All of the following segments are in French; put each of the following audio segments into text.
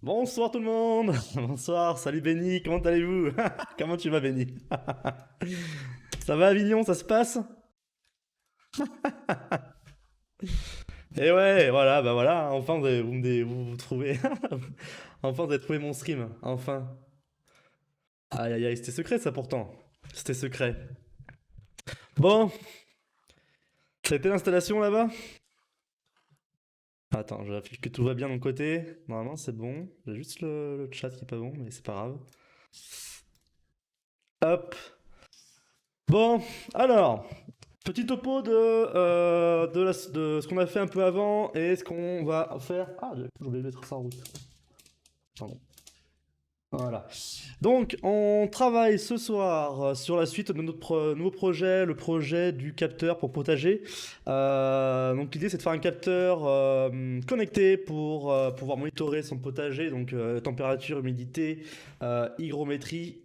Bonsoir tout le monde. Bonsoir, salut Benny, comment allez-vous? Comment tu vas Benny? Ça va Avignon, ça se passe? Et ouais, voilà, bah voilà, enfin vous trouvez. Enfin vous avez trouvé mon stream, enfin. Aïe aïe aïe, c'était secret ça pourtant. C'était secret. Bon, ça a été l'installation là-bas? Attends, je vérifie que tout va bien de mon côté. Normalement c'est bon. J'ai juste le chat qui est pas bon, mais c'est pas grave. Hop. Bon, alors, petit topo de ce qu'on a fait un peu avant et ce qu'on va faire. Ah, j'ai oublié de mettre ça en route. Pardon. Voilà. Donc, on travaille ce soir sur la suite de notre nouveau projet, le projet du capteur pour potager. Donc, l'idée, c'est de faire un capteur connecté pour pouvoir monitorer son potager, donc température, humidité, hygrométrie,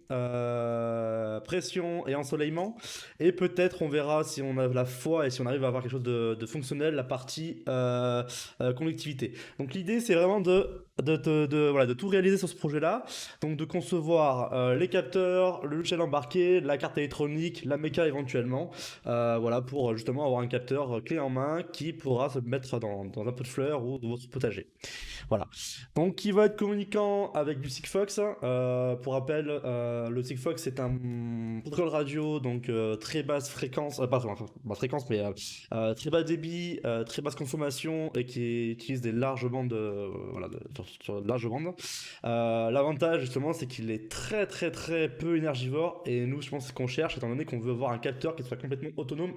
pression et ensoleillement. Et peut-être, on verra si on a la foi et si on arrive à avoir quelque chose de fonctionnel, la partie conductivité. Donc, l'idée, c'est vraiment voilà, de tout réaliser sur ce projet-là. Donc de concevoir les capteurs, le logiciel embarqué, la carte électronique, la méca éventuellement, voilà, pour justement avoir un capteur clé en main qui pourra se mettre dans un pot de fleurs ou dans votre potager. Voilà. Donc qui va être communicant avec du Sigfox. Pour rappel, le Sigfox c'est un protocole radio, donc très basse fréquence, pas basse fréquence, mais très bas débit, très basse consommation et qui utilise des larges bandes, voilà, sur de larges bandes. L'avantage justement c'est qu'il est très très très peu énergivore et nous je pense ce qu'on cherche étant donné qu'on veut avoir un capteur qui soit complètement autonome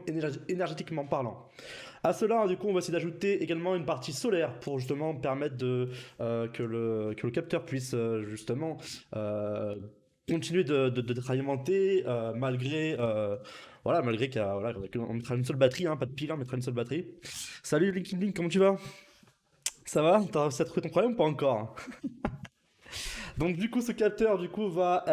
énergétiquement parlant. À cela, du coup, on va essayer d'ajouter également une partie solaire pour justement permettre que le capteur puisse justement euh, continuer d'être alimenté malgré qu'on mettra une seule batterie, hein, pas de pile, hein, on mettra une seule batterie. Salut Linkin Link, comment tu vas? Ça va? T'as réussi à trouver ton problème ou pas encore? Donc du coup, ce capteur du coup va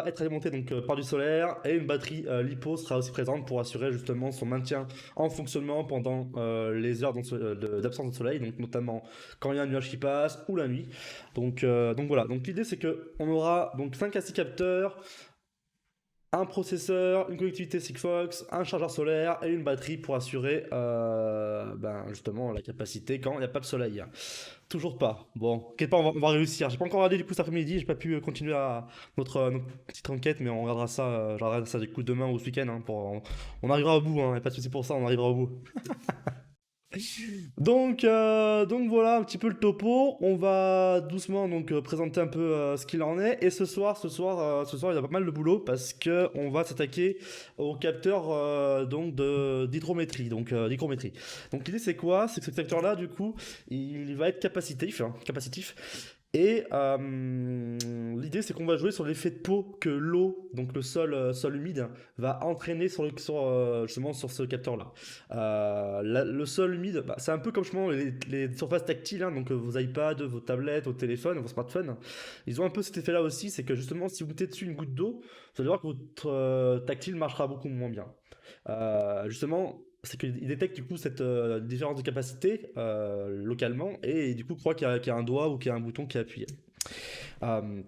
être alimenté donc par du solaire et une batterie LiPo sera aussi présente pour assurer justement son maintien en fonctionnement pendant les heures d'absence de soleil, donc notamment quand il y a un nuage qui passe ou la nuit. Donc voilà. Donc l'idée c'est que on aura donc 5 à 6 capteurs, un processeur, une connectivité Sigfox, un chargeur solaire et une batterie pour assurer justement la capacité quand il n'y a pas de soleil. Toujours pas. Bon, t'inquiète pas, on va réussir. J'ai pas encore regardé du coup cet après-midi, j'ai pas pu continuer à notre petite enquête, mais on regardera ça, je regarderai ça du coup demain ou ce week-end. On arrivera au bout, hein, y a pas de souci pour ça, on arrivera au bout. Donc voilà un petit peu le topo. On va doucement donc présenter un peu ce qu'il en est. Et ce soir, il y a pas mal de boulot parce que on va s'attaquer au capteur d'hydrométrie, d'hygrométrie. Donc l'idée c'est quoi? C'est que ce capteur-là, du coup, il va être capacitif, hein, capacitif. Et l'idée c'est qu'on va jouer sur l'effet de peau que l'eau, donc le sol humide, va entraîner justement sur ce capteur-là. Le sol humide, bah, c'est un peu comme justement les surfaces tactiles, hein, donc vos iPads, vos tablettes, vos téléphones, vos smartphones. Ils ont un peu cet effet-là aussi, c'est que justement, si vous mettez dessus une goutte d'eau, vous allez voir que votre tactile marchera beaucoup moins bien. Justement, c'est qu'il détecte du coup cette différence de capacité localement et du coup croit qu'il y a un doigt ou qu'il y a un bouton qui est appuyé. Euh,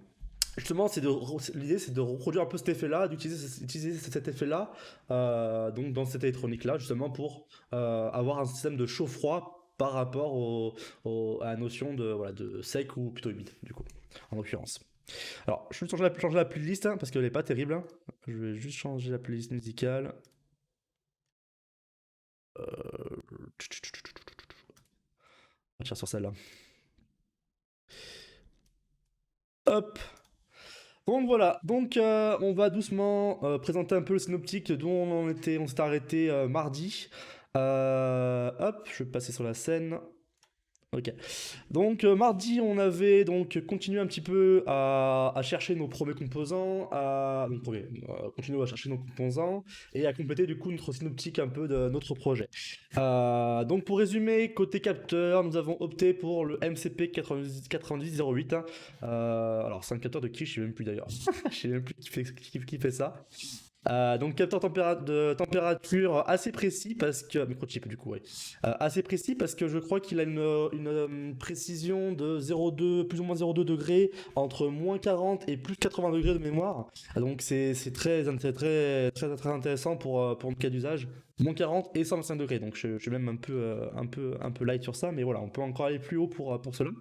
Justement, l'idée, c'est de reproduire un peu cet effet-là, d'utiliser cet effet-là donc dans cette électronique-là, justement pour avoir un système de chaud-froid par rapport à la notion de sec ou plutôt humide, du coup, en l'occurrence. Alors, je vais changer la playlist hein, parce qu'elle n'est pas terrible, hein. Je vais juste changer la playlist musicale. On va tirer sur celle-là. Hop. Donc voilà, donc on va doucement présenter un peu le synoptique d'où on s'est arrêté mardi. Hop, je vais passer sur la scène. Ok. Donc mardi, on avait donc continué un petit peu à chercher nos premiers composants, continuer à chercher nos composants et à compléter du coup notre synoptique un peu de notre projet. Donc pour résumer, côté capteur, nous avons opté pour le MCP 9008. Alors c'est un capteur de qui? Je sais même plus d'ailleurs. Je sais même plus qui fait ça. Donc capteur de température assez précis parce que microchip du coup ouais. Assez précis parce que je crois qu'il a une précision de 0,2 plus ou moins 0,2 degrés entre moins 40 et plus 80 degrés de mémoire. Donc c'est très intéressant pour notre cas d'usage. Moins 40 et 125 degrés, donc je suis même un peu light sur ça, mais voilà, on peut encore aller plus haut pour cela.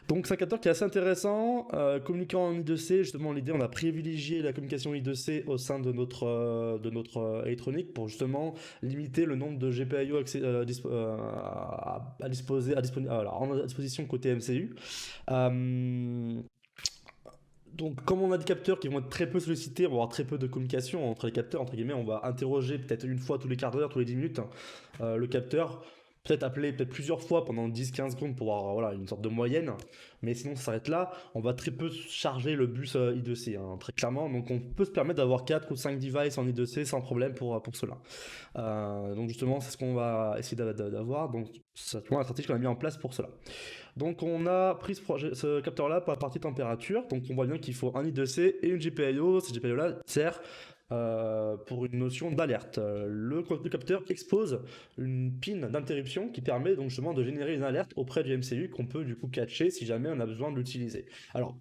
Donc c'est un capteur qui est assez intéressant, communiquant en I2C, justement l'idée on a privilégié la communication I2C au sein de notre électronique pour justement limiter le nombre de GPIO à disposition côté MCU. Euh, donc, comme on a des capteurs qui vont être très peu sollicités, on va avoir très peu de communication entre les capteurs, entre guillemets, on va interroger peut-être une fois tous les quarts d'heure, tous les 10 minutes, le capteur, peut-être appeler peut-être plusieurs fois pendant 10-15 secondes pour avoir voilà, une sorte de moyenne, mais sinon ça s'arrête là, on va très peu charger le bus I2C, hein, très clairement, donc on peut se permettre d'avoir 4 ou 5 devices en I2C sans problème pour cela. Donc justement, c'est ce qu'on va essayer d'avoir, donc c'est la stratégie qu'on a mis en place pour cela. Donc on a pris ce capteur-là pour la partie température. Donc on voit bien qu'il faut un I2C et une GPIO. Cette GPIO-là sert pour une notion d'alerte. Le capteur expose une pin d'interruption qui permet donc justement de générer une alerte auprès du MCU qu'on peut du coup catcher si jamais on a besoin de l'utiliser. Alors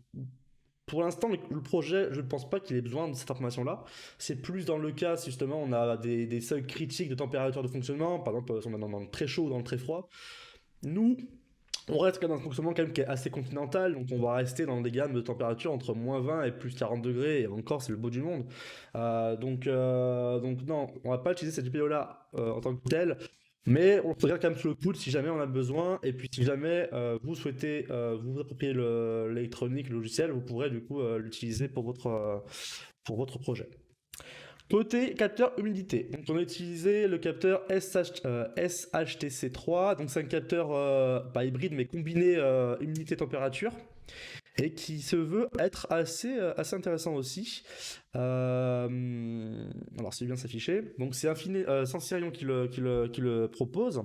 pour l'instant, le projet, je ne pense pas qu'il ait besoin de cette information-là. C'est plus dans le cas si justement on a des seuils critiques de température de fonctionnement, par exemple si on est dans le très chaud ou dans le très froid. Nous, on reste quand même dans un fonctionnement quand même qui est assez continental, donc on va rester dans des gammes de température entre moins 20 et plus 40 degrés, et encore c'est le beau du monde. Donc non, on va pas utiliser cette GPIO là en tant que telle, mais on se regarde quand même sous le coude si jamais on a besoin, et puis si jamais vous souhaitez vous approprier l'électronique, le logiciel, vous pourrez du coup l'utiliser pour votre projet. Côté capteur humidité, donc on a utilisé le capteur SHTC3, donc c'est un capteur pas hybride mais combiné humidité-température et qui se veut être assez intéressant aussi. Alors c'est bien s'afficher, donc c'est Sensirion qui le propose.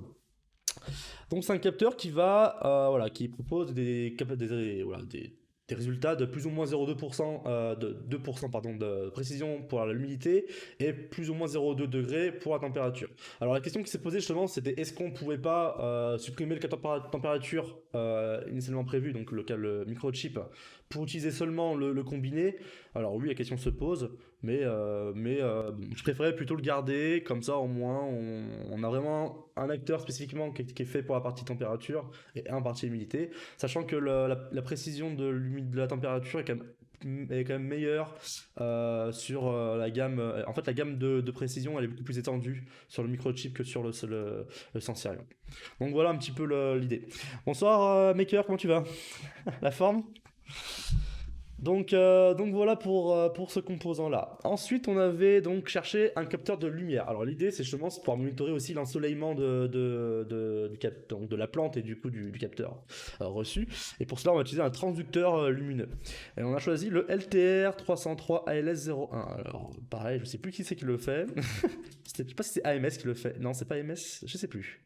Donc c'est un capteur qui propose des résultats de plus ou moins 0,2% de 2% pardon, de précision pour l'humidité et plus ou moins 0,2 degrés pour la température. Alors la question qui s'est posée justement c'était est-ce qu'on pouvait pas supprimer le capteur température initialement prévu, donc le microchip, pour utiliser seulement le combiné. Alors oui, la question se pose, mais je préférais plutôt le garder, comme ça au moins on a vraiment un acteur spécifiquement qui est fait pour la partie température et un partie humidité, sachant que la précision de la température est quand même meilleure sur la gamme. En fait, la gamme de précision elle est beaucoup plus étendue sur le microchip que sur le Sensirion. Donc voilà un petit peu l'idée. Bonsoir Maker, comment tu vas? La forme? Donc voilà pour ce composant-là. Ensuite, on avait donc cherché un capteur de lumière. Alors l'idée, c'est justement de pouvoir monitorer aussi l'ensoleillement donc de la plante et du coup du capteur reçu. Et pour cela, on va utiliser un transducteur lumineux. Et on a choisi le LTR 303 ALS01. Alors pareil, je sais plus qui c'est qui le fait. Je sais pas si c'est AMS qui le fait. Non, c'est pas AMS, je sais plus.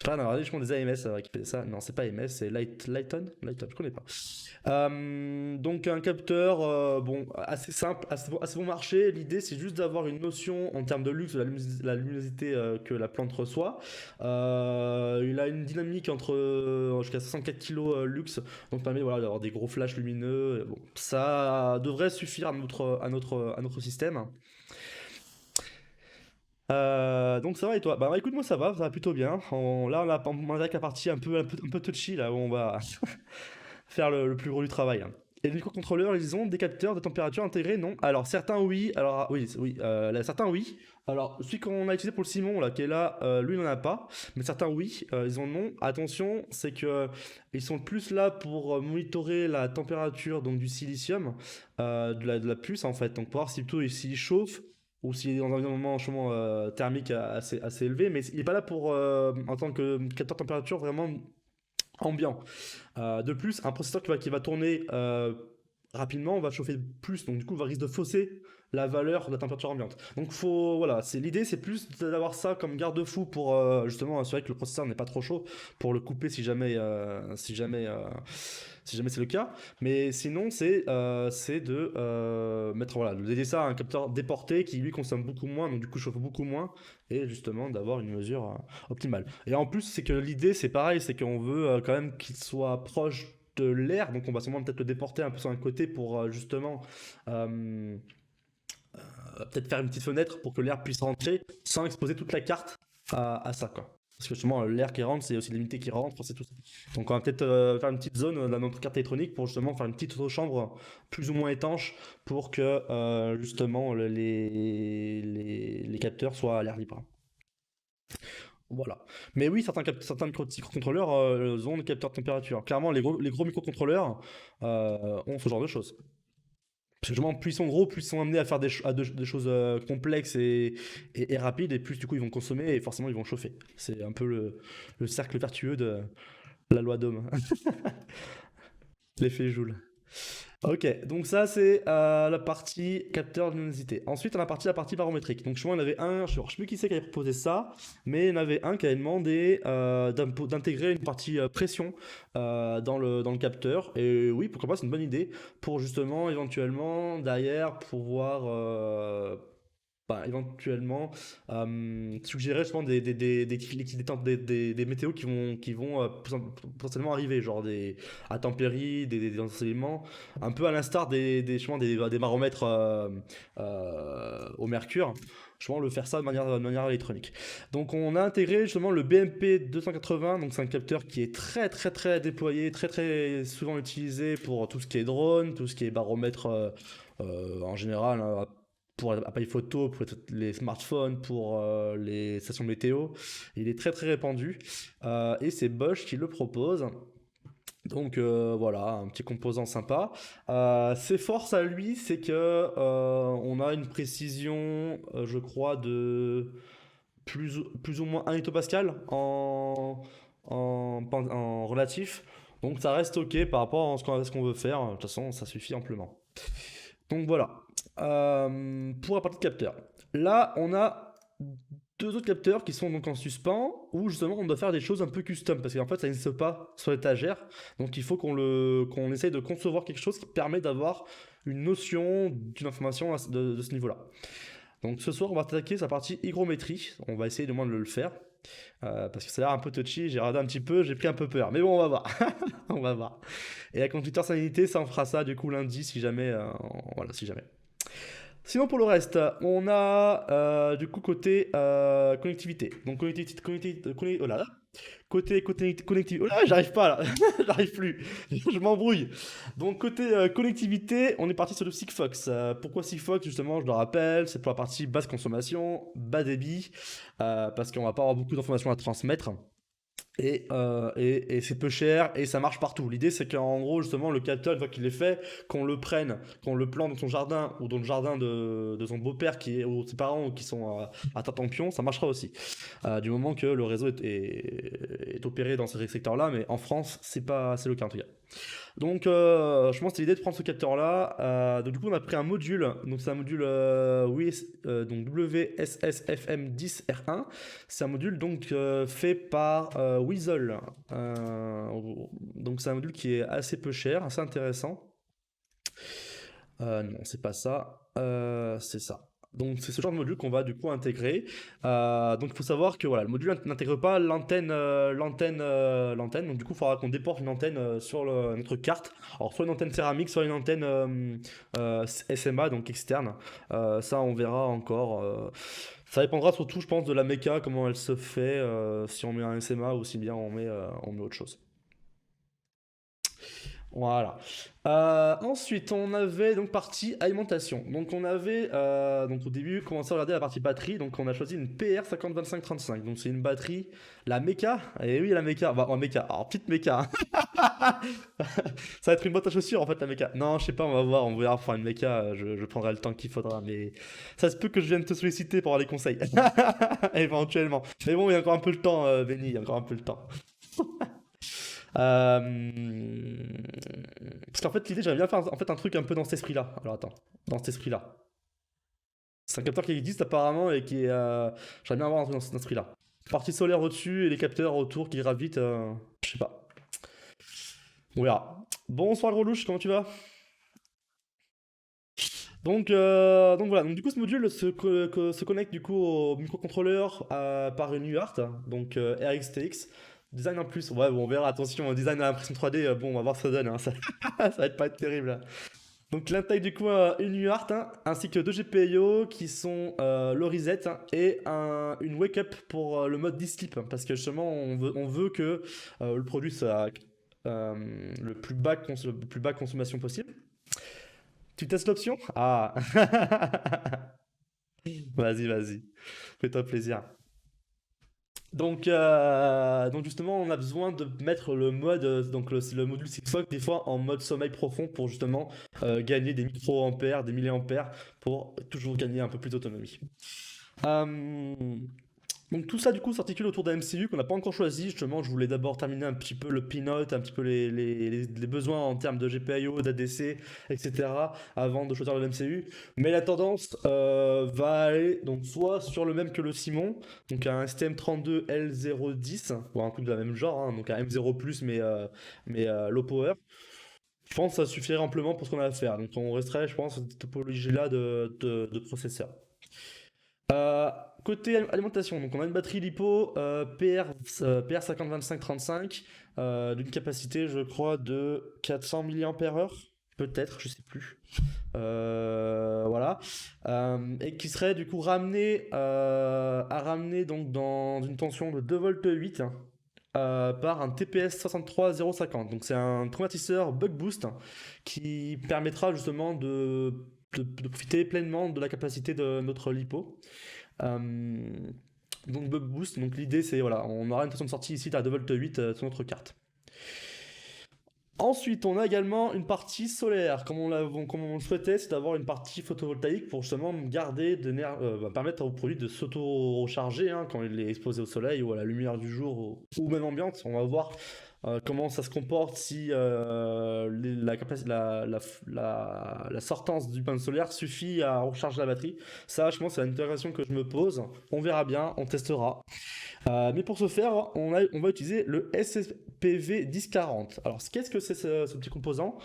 Je sais pas, on a regardé justement des AMS qui faisaient ça. Non, c'est pas AMS, c'est Lighton, je connais pas. Donc un capteur bon, assez simple, assez bon marché. L'idée c'est juste d'avoir une notion en termes de luxe de la luminosité que la plante reçoit. Il a une dynamique entre jusqu'à 64 kg lux, donc permet voilà, d'avoir des gros flashs lumineux. Bon, ça devrait suffire à notre système. Donc ça va et toi? Bah écoute moi ça va plutôt bien. Là on attaque la partie un peu touchy là où on va faire le plus gros du travail, hein. Et les microcontrôleurs, ils ont des capteurs de température intégrés, non? Alors certains oui, alors oui, certains oui. Alors celui qu'on a utilisé pour le Simon là, qui est là, lui il n'en a pas, mais certains oui, ils en ont. Attention, c'est que ils sont plus là pour monitorer la température donc du silicium, de la puce en fait, donc pour voir si plutôt s'il chauffe ou s'il est dans un environnement thermique assez élevé, mais il n'est pas là pour en tant que capteur de température vraiment ambiant. De plus, un processeur qui va tourner rapidement va chauffer plus, donc du coup va risque de fausser la valeur de la température ambiante. Donc voilà, l'idée, c'est plus d'avoir ça comme garde-fou pour justement assurer que le processeur n'est pas trop chaud pour le couper si jamais c'est le cas. Mais sinon, c'est de mettre, voilà, de dédier ça à un capteur déporté qui lui consomme beaucoup moins, donc du coup chauffe beaucoup moins, et justement d'avoir une mesure optimale. Et en plus, c'est que l'idée, c'est pareil, c'est qu'on veut quand même qu'il soit proche de l'air, donc on va sûrement peut-être le déporter un peu sur un côté pour justement euh, peut-être faire une petite fenêtre pour que l'air puisse rentrer sans exposer toute la carte à ça, quoi. Parce que justement, l'air qui rentre, c'est aussi l'humidité qui rentre, c'est tout ça. Donc on va peut-être faire une petite zone dans notre carte électronique pour justement faire une petite chambre plus ou moins étanche pour que justement les capteurs soient à l'air libre. Voilà. Mais oui, certains microcontrôleurs ont des capteurs de température. Clairement, les gros microcontrôleurs ont ce genre de choses. Parce que justement, plus ils sont gros, plus ils sont amenés à faire des choses complexes et rapides, et plus du coup ils vont consommer et forcément ils vont chauffer. C'est un peu le cercle vertueux de la loi d'Ohm. L'effet Joule. Ok, donc ça c'est la partie capteur de luminosité. Ensuite on a la partie barométrique. Donc je vois, il y en avait un, je sais plus qui c'est qui avait proposé ça, mais il y en avait un qui avait demandé d'intégrer une partie pression dans le capteur. Et oui, pourquoi pas, c'est une bonne idée pour justement éventuellement derrière pouvoir éventuellement suggérer justement des météos qui vont potentiellement arriver, genre des intempéries, des ensoleillements, un peu à l'instar justement des baromètres au mercure, justement le faire ça de manière électronique. Donc on a intégré justement le BMP 280, donc c'est un capteur qui est très très très déployé, très très souvent utilisé pour tout ce qui est drone, tout ce qui est baromètre en général, hein, pour appareils photo, pour les smartphones, pour les stations météo. Il est très très répandu et c'est Bosch qui le propose. Donc voilà, un petit composant sympa. Ses forces à lui, c'est que on a une précision, je crois, de plus ou moins 1 hectopascal en relatif. Donc ça reste ok par rapport à ce qu'on veut faire. De toute façon, ça suffit amplement. Donc voilà. Pour la partie de capteur. Là, on a deux autres capteurs qui sont donc en suspens où justement on doit faire des choses un peu custom parce qu'en fait ça n'existe pas sur l'étagère. Donc il faut qu'on essaye de concevoir quelque chose qui permet d'avoir une notion d'une information de ce niveau-là. Donc ce soir on va attaquer sa partie hygrométrie. On va essayer de moins de le faire. Parce que ça a l'air un peu touchy, j'ai regardé un petit peu, j'ai pris un peu peur. Mais bon, on va voir. On va voir. Et la conducteur sanité, ça on fera ça du coup lundi si jamais. Voilà, si jamais. Sinon pour le reste, on a du coup côté connectivité. Donc oh là là. Côté connectivité. Oh là, j'arrive pas là. J'arrive plus. Je m'embrouille. Donc côté connectivité, on est parti sur le Sigfox. Pourquoi Sigfox justement, je le rappelle, c'est pour la partie basse consommation, bas débit, parce qu'on va pas avoir beaucoup d'informations à transmettre. Et c'est peu cher et ça marche partout. L'idée c'est qu'en gros justement le capteur une fois qu'il est fait, qu'on le prenne, qu'on le plante dans son jardin ou dans le jardin de son beau-père ou de ses parents qui sont à Tartampion, ça marchera aussi. Du moment que le réseau est opéré dans ces secteurs-là, mais en France c'est le cas en tout cas. Donc je pense que c'est l'idée de prendre ce capteur-là. Donc du coup on a pris un module, donc c'est un module donc WSSFM10R1. C'est un module donc fait par Weasel. Donc c'est un module qui est assez peu cher, assez intéressant. Non, c'est pas ça. C'est ça. Donc c'est ce genre de module qu'on va du coup intégrer. Donc il faut savoir que voilà, le module n'intègre pas l'antenne. Donc du coup il faudra qu'on déporte une antenne sur notre carte. Alors soit une antenne céramique, soit une antenne SMA, donc externe. Ça on verra encore. Ça dépendra surtout je pense de la méca, comment elle se fait, si on met un SMA ou si bien on met autre chose. Voilà. Ensuite, on avait donc partie alimentation. Donc on avait donc au début commencé à regarder la partie batterie. Donc on a choisi une PR 502535. Donc c'est une batterie, la Mecha. Et oui, la Mecha. Bah, en Mecha. Alors petite Mecha. Ça va être une boîte à chaussures en fait la Mecha. Non, je sais pas, on va voir. On verra pour faire une Mecha. Je prendrai le temps qu'il faudra. Mais ça se peut que je vienne te solliciter pour avoir des conseils. Éventuellement. Mais bon, il y a encore un peu le temps, Benny. Il y a encore un peu le temps. Parce qu'en fait, l'idée, j'aimerais bien faire en fait un truc un peu dans cet esprit-là. Alors attends, dans cet esprit-là. C'est un capteur qui existe apparemment et qui est. J'aimerais bien avoir un truc dans cet esprit-là. Partie solaire au-dessus et les capteurs autour qui gravitent. Je sais pas. On verra. Bonsoir le relouche, comment tu vas? Donc voilà, donc du coup ce module se connecte du coup au microcontrôleur par une UART, donc RxTX. Design en plus, ouais bon, on verra, attention, design à impression 3D, bon on va voir ce que ça donne, hein, ça, ça va être pas être terrible là. Donc il intègre du coup une UART ainsi que deux GPIO qui sont le reset et une wake up pour le mode sleep parce que justement on veut que le produit soit le plus bas consommation possible. Tu testes l'option? Ah. Vas-y, vas-y. Fais-toi plaisir. Donc justement, on a besoin de mettre le mode, c'est le module Sigfox des fois en mode sommeil profond pour justement gagner des micro-ampères, des milliampères pour toujours gagner un peu plus d'autonomie. Euh, donc tout ça du coup s'articule autour d'un MCU qu'on n'a pas encore choisi. Justement, je voulais d'abord terminer un petit peu le pinote, un petit peu les besoins en termes de GPIO, d'ADC, etc. avant de choisir le MCU. Mais la tendance va aller donc soit sur le même que le Simon, donc un STM32L010, ou un truc de la même genre, hein, donc un M0 mais low power. Je pense que ça suffirait amplement pour ce qu'on a à faire. Donc on resterait, je pense, sur cette topologie-là de processeurs. Euh, Côté alimentation, donc on a une batterie LiPo PR502535 d'une capacité, je crois, de 400 mAh, peut-être, je sais plus. Voilà. Et qui serait du coup ramené à ramener donc dans une tension de 2,8 V par un TPS 63050. Donc c'est un convertisseur buck boost qui permettra justement de profiter pleinement de la capacité de notre LiPo. Euh, donc bug boost, donc l'idée c'est voilà, on aura une façon de sortie ici à 2,8 V sur notre carte. Ensuite, on a également une partie solaire. Comme on le souhaitait, c'est d'avoir une partie photovoltaïque pour justement garder, permettre au produit de s'auto-recharger quand il est exposé au soleil ou à la lumière du jour ou même ambiante. On va voir comment ça se comporte si la sortance du panneau solaire suffit à recharger la batterie. Ça, je pense, c'est une interrogation que je me pose. On verra bien, on testera. Mais pour ce faire, on va utiliser le SPV 1040. Alors, qu'est-ce que c'est ce petit composant?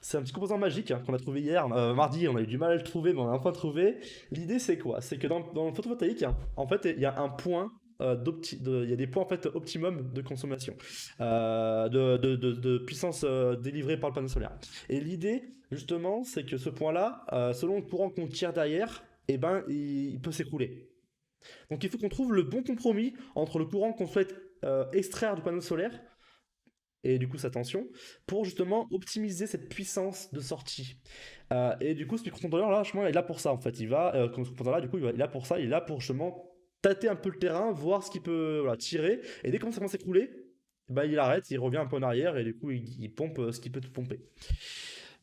C'est un petit composant magique qu'on a trouvé hier, mardi, on a eu du mal à le trouver, mais on a enfin trouvé. L'idée, c'est quoi? C'est que dans le photovoltaïque, en fait, il y a un point. Il y a des points en fait optimum de consommation de puissance délivrée par le panneau solaire. Et l'idée justement c'est que ce point-là, selon le courant qu'on tire derrière, eh ben, il peut s'écrouler. Donc il faut qu'on trouve le bon compromis entre le courant qu'on souhaite extraire du panneau solaire et du coup sa tension pour justement optimiser cette puissance de sortie. Et du coup ce microcontrôleur là, il est là pour ça en fait. Comme ce microcontrôleur là, du coup il est là pour ça, il est là pour justement tâter un peu le terrain, voir ce qu'il peut tirer, et dès que ça commence à s'écrouler, bah, il arrête, il revient un peu en arrière et du coup il pompe ce qu'il peut pomper.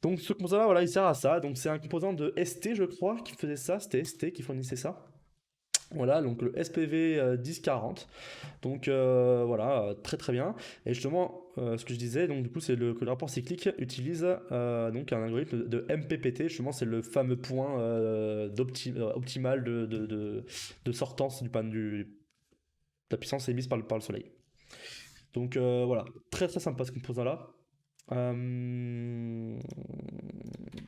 Donc ce composant là, voilà, il sert à ça. Donc c'est un composant de ST je crois qui faisait ça, c'était ST qui fournissait ça. Voilà, donc le SPV 1040. Donc voilà, très très bien. Et justement, ce que je disais, donc du coup, c'est que le rapport cyclique utilise donc un algorithme de MPPT. Justement, c'est le fameux point optimal de sortance de la puissance émise par le soleil. Donc voilà, très très sympa ce composant-là.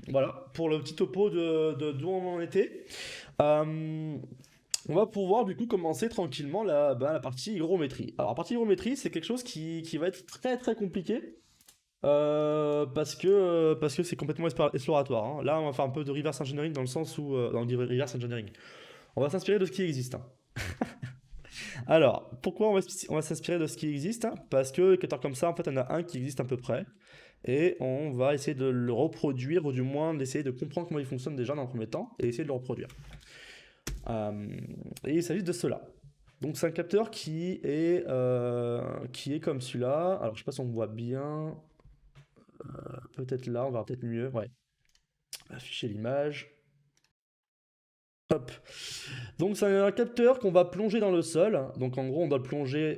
Voilà, pour le petit topo d'où on en était. Euh, on va pouvoir du coup commencer tranquillement la partie hygrométrie. Alors la partie hygrométrie c'est quelque chose qui va être très très compliqué parce que c'est complètement exploratoire, hein. Là on va faire un peu de reverse engineering dans le sens où dans le reverse engineering. On va s'inspirer de ce qui existe, hein. Alors pourquoi on va s'inspirer de ce qui existe? Parce que quelque comme ça en fait on a un qui existe à peu près et on va essayer de le reproduire ou du moins d'essayer de comprendre comment il fonctionne déjà dans un premier temps et essayer de le reproduire. Et il s'agit de cela. Donc c'est un capteur qui est comme celui-là. Alors je sais pas si on voit bien. Peut-être là, on va peut-être mieux. Ouais. Afficher l'image. Hop. Donc c'est un capteur qu'on va plonger dans le sol. Donc en gros on doit le plonger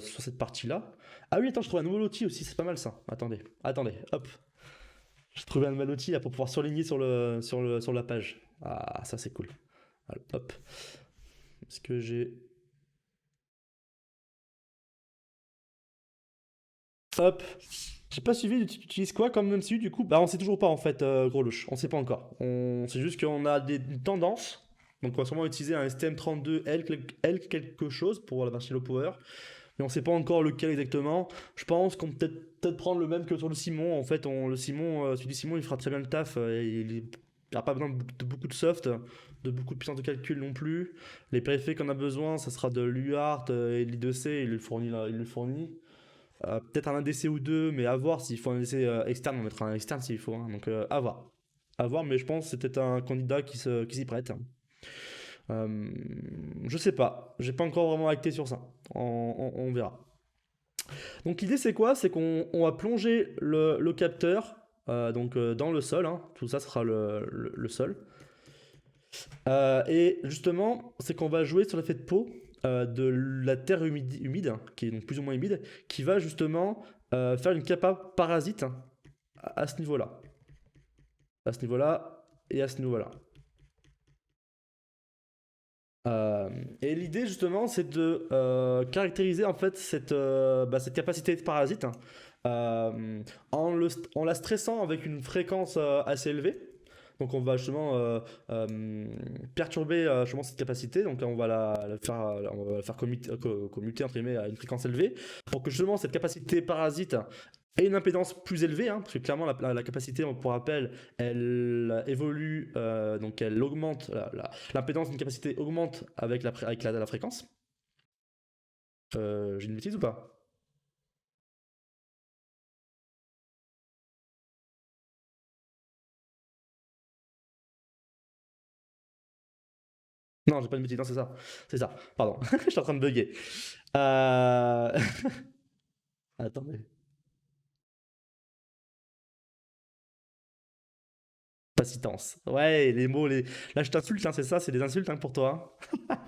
sur cette partie-là. Ah oui attends, je trouve un nouveau loti aussi, c'est pas mal ça. Attendez, hop. J'ai trouvé un nouvel outil là, pour pouvoir surligner sur la page. Ah, ça c'est cool. Voilà, hop. Est-ce que j'ai. Hop. J'ai pas suivi, tu utilises quoi comme MCU du coup? Bah on sait toujours pas en fait, gros louche. On sait pas encore. On sait juste qu'on a une tendance. Donc on va sûrement utiliser un STM32L L quelque chose pour la version low power. Mais on sait pas encore lequel exactement. Je pense qu'on peut-être prendre le même que sur le Simon. En fait, le Simon, celui du Simon, il fera très bien le taf. Il n'y a pas besoin de beaucoup de soft, de beaucoup de puissance de calcul non plus. Les périphériques qu'on a besoin, ça sera de l'UART et de l'I2C. Il le fournit là, il le fournit. Peut-être un ADC ou deux, mais à voir s'il faut un ADC externe, on mettra un externe s'il faut, hein. Donc à voir. À voir, mais je pense que c'était un candidat qui s'y prête. Euh, je sais pas, j'ai pas encore vraiment acté sur ça. On verra. Donc l'idée c'est quoi? C'est qu'on va plonger le capteur dans le sol, hein. Tout ça sera le sol. Et justement, c'est qu'on va jouer sur l'effet de peau de la terre humide, qui est donc plus ou moins humide, qui va justement faire une capa parasite à ce niveau-là. À ce niveau-là et à ce niveau-là. Euh, et l'idée justement, c'est de caractériser en fait cette capacité de parasite en la stressant avec une fréquence assez élevée. Donc on va justement perturber justement cette capacité. Donc on va la faire commuter entre guillemets à une fréquence élevée pour que justement cette capacité parasite ait une impédance plus élevée, hein, parce que clairement la capacité, pour rappel, elle évolue, donc elle augmente, l'impédance d'une capacité augmente avec la fréquence. J'ai une bêtise ou pas? Non, j'ai pas une bêtise, non, c'est ça. C'est ça, pardon, je suis en train de bugger. Euh... Attendez. Capacitance. Ouais, les mots, là je t'insulte, hein, c'est ça, c'est des insultes hein, pour toi, hein.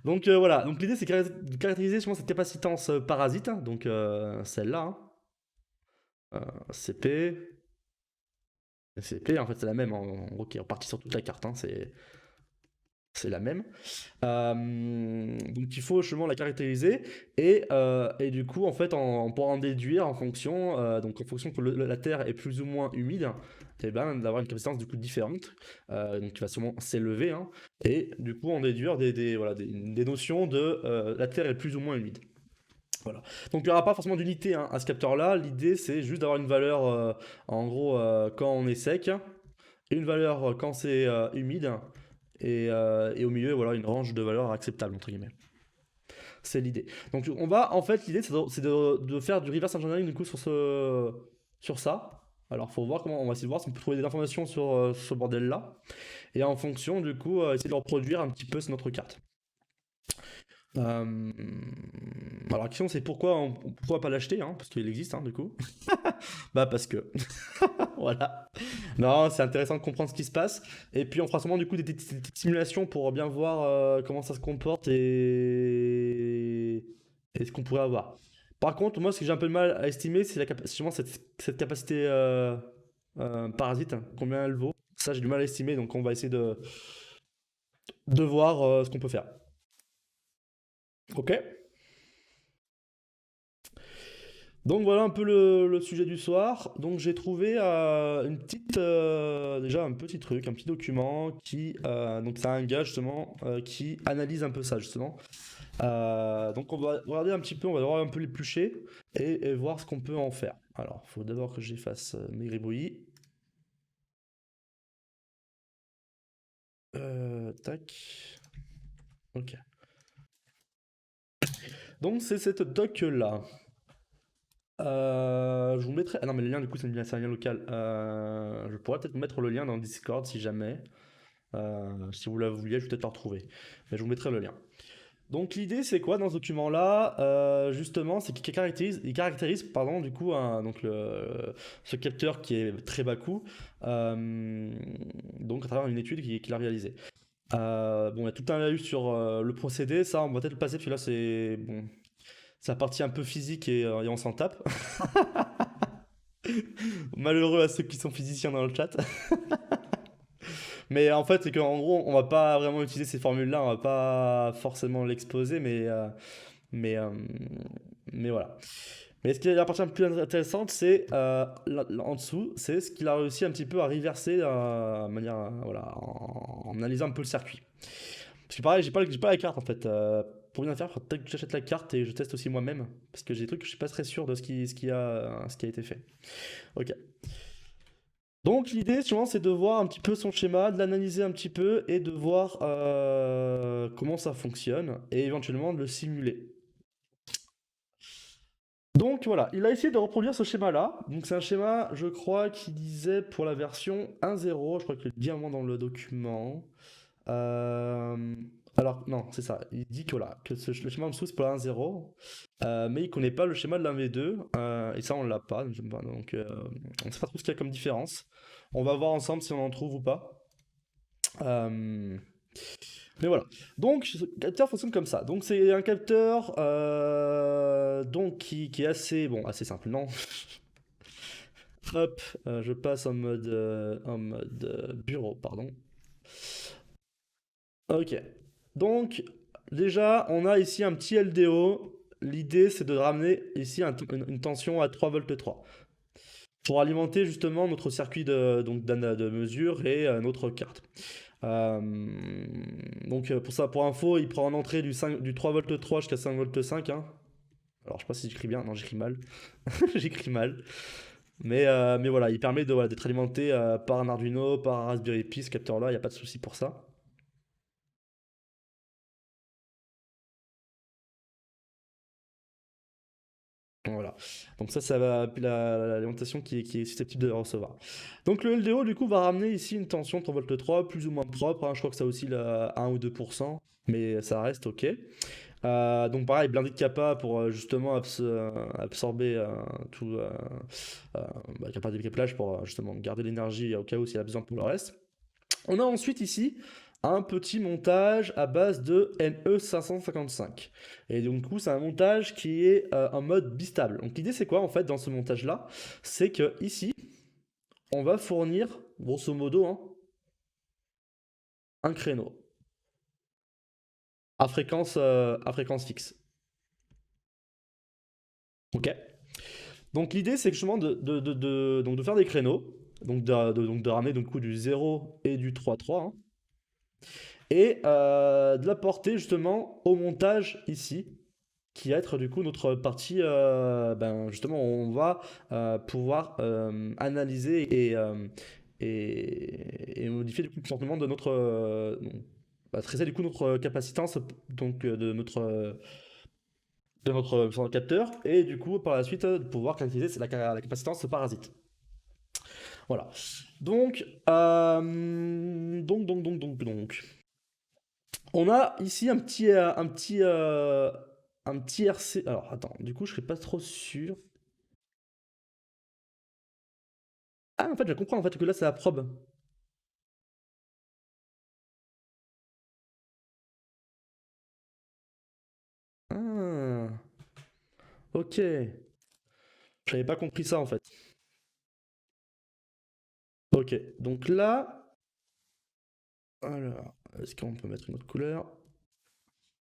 Donc voilà, donc l'idée c'est de caractériser justement cette capacitance parasite, hein, donc celle-là, hein. CP, CP, en fait c'est la même, en gros qui est repartie sur toute la carte, hein, c'est la même. Donc il faut justement la caractériser et du coup en fait on pourra en déduire en fonction donc en fonction que la terre est plus ou moins humide et ben d'avoir une capacitance du coup différente donc qui va sûrement s'élever hein, et du coup en déduire voilà, des notions de la terre est plus ou moins humide. Voilà. Donc il n'y aura pas forcément d'unité hein, à ce capteur là, l'idée c'est juste d'avoir une valeur en gros quand on est sec et une valeur quand c'est humide et au milieu, voilà, une range de valeurs acceptables, entre guillemets. C'est l'idée. Donc, on va, en fait, l'idée, c'est de faire du reverse engineering, du coup, sur ça. Alors, faut voir comment, on va essayer de voir si on peut trouver des informations sur ce bordel-là. Et en fonction, du coup, essayer de le reproduire un petit peu sur notre carte. Euh, Alors la question c'est pourquoi pas l'acheter hein, parce qu'il existe hein, du coup. Bah parce que voilà. Non, c'est intéressant de comprendre ce qui se passe. Et puis on fera sûrement du coup des petites simulations pour bien voir comment ça se comporte et ce qu'on pourrait avoir. Par contre, moi ce que j'ai un peu de mal à estimer, c'est justement cette capacité parasite, hein, combien elle vaut. Ça j'ai du mal à estimer, donc on va essayer de voir ce qu'on peut faire. Ok? Donc voilà un peu le sujet du soir. Donc j'ai trouvé déjà un petit truc, un petit document donc c'est un gars justement qui analyse un peu ça justement. Donc on va regarder un petit peu, on va devoir un peu l'éplucher et voir ce qu'on peut en faire. Alors il faut d'abord que j'efface mes gribouillis. Tac. Ok. Donc c'est cette doc là. Je vous mettrai. Ah non, mais le lien, du coup, c'est un lien local. Je pourrais peut-être mettre le lien dans Discord si jamais. Si vous la vouliez, je vais peut-être la retrouver. Mais je vous mettrai le lien. Donc l'idée, c'est quoi dans ce document-là? Justement, c'est qu'il caractérise, pardon, du coup, ce capteur qui est très bas coût, donc à travers une étude qu'il a réalisée. Bon, il y a tout un laïus sur le procédé, ça, on va peut-être le passer, parce que là, c'est bon, c'est la partie un peu physique et on s'en tape. Malheureux à ceux qui sont physiciens dans le chat. Mais en fait, c'est qu'en gros, on va pas vraiment utiliser ces formules-là, on va pas forcément l'exposer, mais, euh, mais voilà. Mais ce qui est la partie un peu plus intéressante, c'est en dessous, c'est ce qu'il a réussi un petit peu à reverser de manière, voilà, en analysant un peu le circuit. Parce que pareil, j'ai pas la carte en fait. Pour bien faire, il faut peut-être que j'achète la carte et je teste aussi moi-même. Parce que j'ai des trucs que je suis pas très sûr de ce qui a été fait. Ok. Donc l'idée, souvent, c'est de voir un petit peu son schéma, de l'analyser un petit peu et de voir comment ça fonctionne et éventuellement de le simuler. Donc voilà, il a essayé de reproduire ce schéma-là. Donc c'est un schéma, je crois, qui disait pour la version 1.0, je crois que le dit un moment dans le document. Euh, alors non, c'est ça. Il dit que voilà, que le schéma en dessous c'est pour la 1.0, mais il connaît pas le schéma de la V2, et ça on l'a pas, donc on sait pas trop ce qu'il y a comme différence. On va voir ensemble si on en trouve ou pas. Euh, mais voilà. Donc, ce capteur fonctionne comme ça. Donc, c'est un capteur donc qui est assez bon, assez simple, non? Hop, je passe en mode bureau, pardon. Ok. Donc, déjà, on a ici un petit LDO. L'idée, c'est de ramener ici une tension à 3 volts 3 pour alimenter justement notre circuit de mesure et notre carte. Euh, pour ça, pour info, il prend en entrée du 3 volts 3 jusqu'à 5 volts 5, hein. Alors je sais pas si j'écris bien, non j'écris mal. J'écris mal. Mais voilà, il permet voilà, d'être alimenté par un Arduino, par un Raspberry Pi, ce capteur-là, il n'y a pas de souci pour ça. Voilà. Donc ça va l'alimentation qui est susceptible de recevoir. Donc le LDO du coup va ramener ici une tension 3 volts 3 plus ou moins propre, hein. Je crois que ça oscille à 1 ou 2%, mais ça reste ok. Donc pareil, blindé de kappa pour justement absorber tout, euh, kappa de découplage pour justement garder l'énergie au cas où s'il a besoin pour le reste. On a ensuite ici un petit montage à base de NE 555. Et donc du coup c'est un montage qui est en mode bistable. Donc l'idée c'est quoi en fait dans ce montage là? C'est que ici on va fournir grosso modo, hein, un créneau à fréquence fixe. Ok. Donc l'idée c'est justement donc de faire des créneaux, donc de ramener donc, du 0 et du 3,3, hein, et de l'apporter justement au montage ici, qui va être du coup notre partie, justement on va pouvoir analyser et modifier du coup le comportement de notre... tracer du coup notre capacitance donc de notre capteur et du coup par la suite de pouvoir calculer la capacitance parasite. Voilà. Donc, on a ici un petit RC. Alors, attends, du coup, je serais pas trop sûr. Ah, en fait, je comprends en fait que là, c'est la probe. Ah, ok. J'avais pas compris ça en fait. Ok, donc là, alors, est-ce qu'on peut mettre une autre couleur?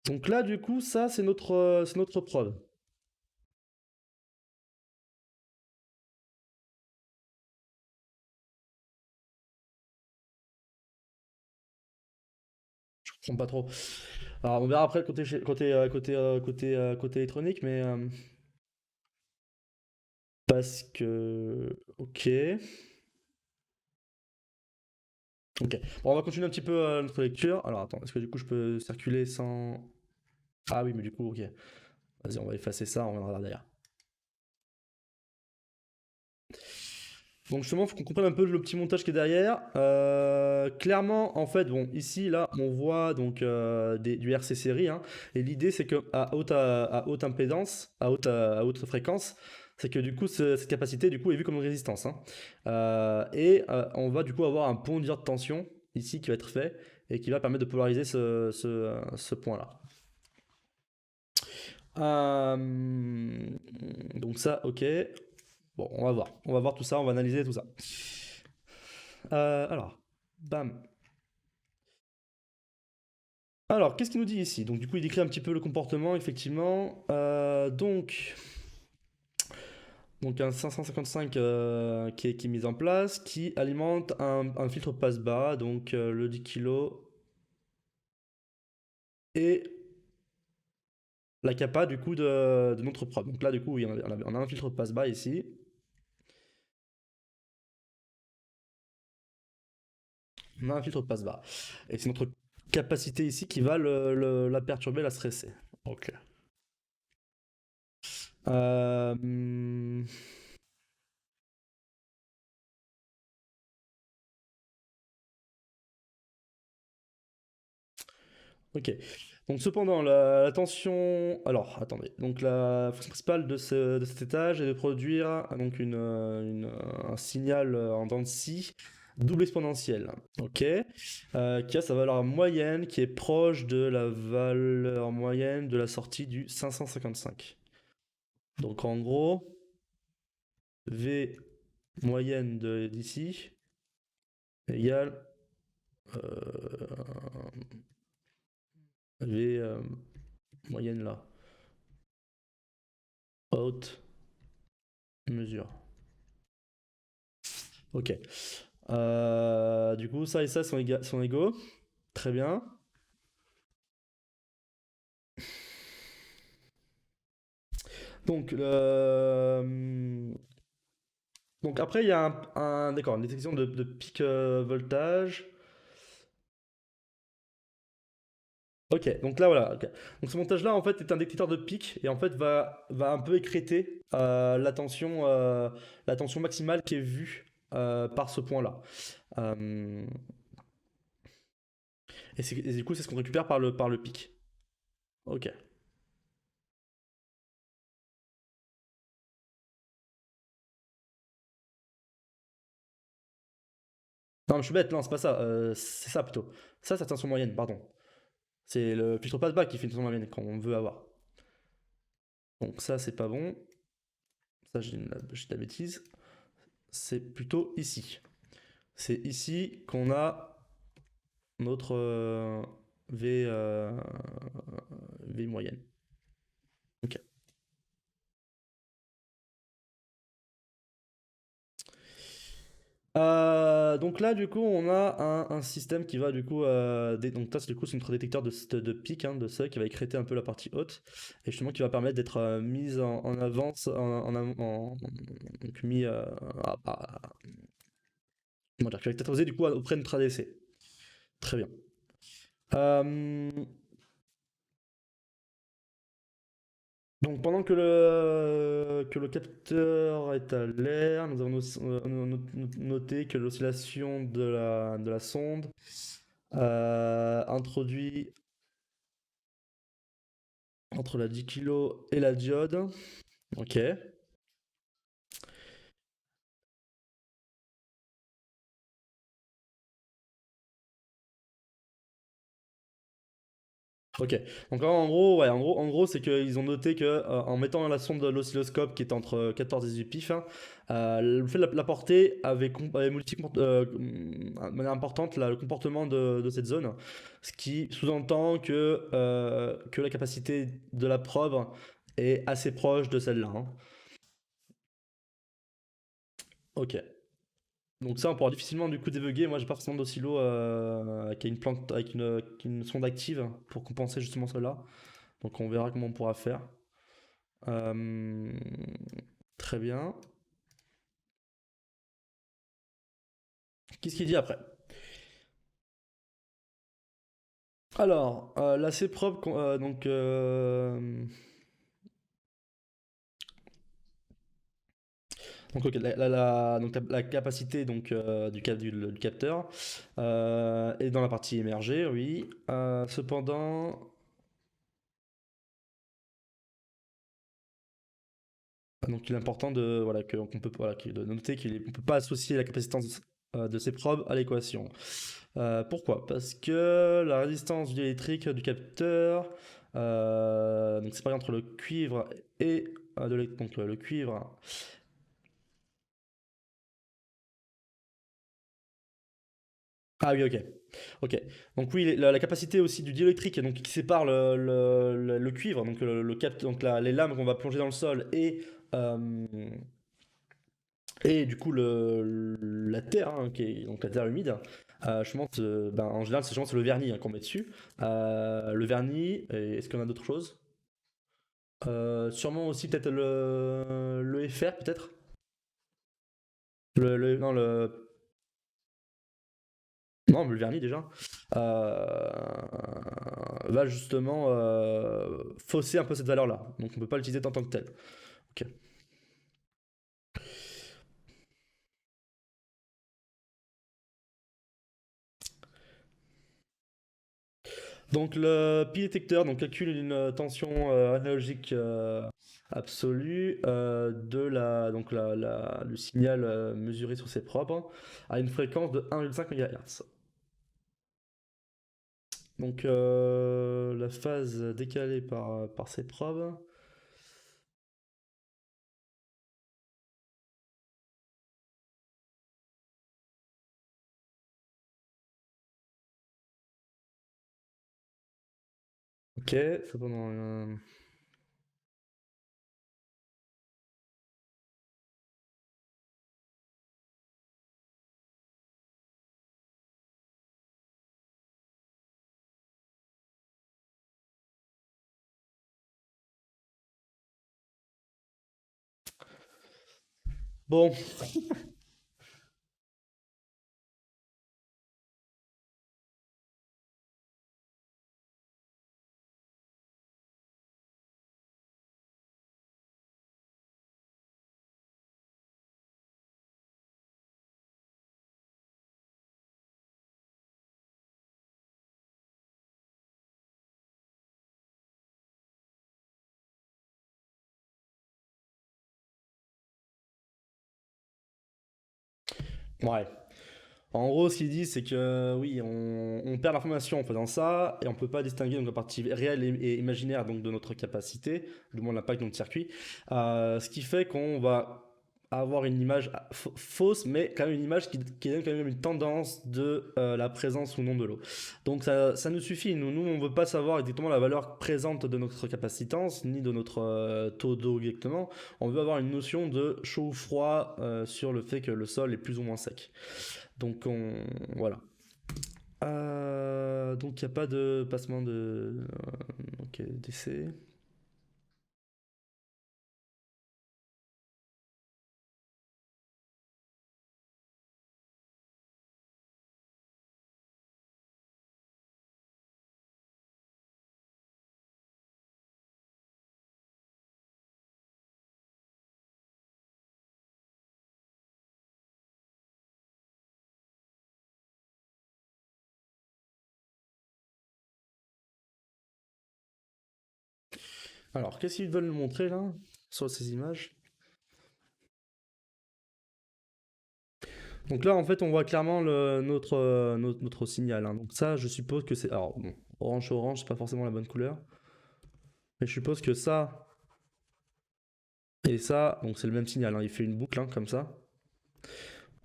Donc là, du coup, ça, c'est notre probe. Je comprends pas trop. Alors, on verra après le côté électronique, mais parce que, ok. Ok. Bon, on va continuer un petit peu notre lecture. Alors attends, est-ce que du coup je peux circuler sans... Ah oui, mais du coup, ok. Vas-y, on va effacer ça, on reviendra derrière. Donc justement, il faut qu'on comprenne un peu le petit montage qui est derrière. Clairement, en fait, bon, ici, là, on voit donc du RC série, hein, et l'idée, c'est que à haute impédance, à haute fréquence, c'est que du coup, cette capacité, du coup, est vue comme une résistance, hein. On va du coup avoir un pont de tension ici qui va être fait et qui va permettre de polariser ce point-là. Donc ça, ok. Bon, on va voir tout ça, on va analyser tout ça. Alors, bam. Alors, qu'est-ce qu'il nous dit ici? Donc, du coup, il décrit un petit peu le comportement, effectivement. Donc un 555 qui est mis en place, qui alimente un filtre passe-bas, donc le 10 kg et la capa du coup de notre probe. Donc là, du coup, oui, on a un filtre passe-bas ici. On a un filtre passe-bas. Et c'est notre capacité ici qui va la perturber, la stresser. Ok. Euh, Ok. Donc cependant, la tension... Alors, attendez. Donc la fonction principale de cet étage est de produire donc un signal en dents de scie double exponentielle. Ok. Qui a sa valeur moyenne qui est proche de la valeur moyenne de la sortie du 555. Donc en gros, V moyenne d'ici égale V moyenne là. Haute mesure. Ok. Du coup, ça et ça sont égaux. Très bien. Donc, donc après, il y a d'accord, une détection de pic voltage. Ok, donc là, voilà. Ok. Donc ce montage-là, en fait, est un détecteur de pic et en fait va un peu écrêter la tension maximale qui est vue par ce point-là. Euh, et du coup, c'est ce qu'on récupère par le pic. Ok. Non, je suis bête, non, c'est pas ça. C'est ça plutôt. Ça, c'est la tension moyenne, pardon. C'est le filtre passe-bas qui fait une tension moyenne qu'on veut avoir. Donc ça, c'est pas bon. Ça, j'ai de la bêtise. C'est plutôt ici. C'est ici qu'on a notre V, V moyenne. Ok. Donc là, du coup, on a un système qui va du coup, donc ça, du coup, c'est notre détecteur de pic, hein, de seuil qui va écrêter un peu la partie haute et justement qui va permettre d'être mise en avance, donc mis comment dire, qui va être exposé du coup auprès de notre ADC. Très bien. Euh, Donc pendant que le capteur est à l'air, nous avons noté que l'oscillation de la sonde introduit entre la 10 kg et la diode. Ok. Ok. Donc là, en gros, ouais, en gros, c'est qu'ils ont noté que en mettant la sonde de l'oscilloscope qui est entre 14 et 18 pif, hein, le fait de la portée avait de manière importante le comportement de cette zone, ce qui sous-entend que la capacité de la probe est assez proche de celle-là, hein. Ok. Donc ça, on pourra difficilement du coup débugger. Moi, j'ai pas forcément d'oscillo qui a une plante avec une sonde active pour compenser justement cela. Donc on verra comment on pourra faire. Euh, Très bien. Qu'est-ce qu'il dit après? Alors, là c'est propre. Donc, ok, la capacité du capteur est dans la partie émergée, oui. Cependant, donc il est important de, voilà, qu'on peut, voilà, de noter qu'on ne peut pas associer la capacitance de ces probes à l'équation. Pourquoi? Parce que la résistance diélectrique du capteur, donc c'est pareil entre le cuivre et donc le cuivre Ah oui, ok. Ok. Donc oui, la capacité aussi du diélectrique, donc qui sépare le cuivre, donc donc les lames qu'on va plonger dans le sol euh, et du coup la terre, hein, donc la terre humide. Je pense, ben, en général, je pense, c'est le vernis hein, qu'on met dessus. Le vernis, et est-ce qu'on a d'autres choses? Sûrement aussi peut-être le FR, peut-être? Non, non, mais le vernis déjà. Va justement fausser un peu cette valeur-là. Donc on peut pas l'utiliser en tant que tel. Ok. Donc le pile détecteur donc, calcule une tension analogique absolue de le signal mesuré sur ses probes à une fréquence de 1,5 MHz. Donc la phase décalée par ces probes. Ok, c'est pendant. Bon, ouais. En gros, ce qu'il dit, c'est que oui, on perd l'information en faisant ça, et on peut pas distinguer donc, la partie réelle et imaginaire donc, de notre capacité, du moins l'impact de notre circuit. Ce qui fait qu'on va avoir une image fausse, mais quand même une image qui donne quand même une tendance de la présence ou non de l'eau. Donc ça nous suffit. Nous, on veut pas savoir exactement la valeur présente de notre capacitance, ni de notre taux d'eau exactement. On veut avoir une notion de chaud ou froid sur le fait que le sol est plus ou moins sec. Donc voilà. Donc il n'y a pas de passement de ok, d'essai. Alors qu'est-ce qu'ils veulent nous montrer là sur ces images? Donc là en fait on voit clairement notre signal, hein. Donc ça je suppose que c'est alors bon, orange c'est pas forcément la bonne couleur, mais je suppose que ça et ça donc c'est le même signal, hein. Il fait une boucle hein, comme ça.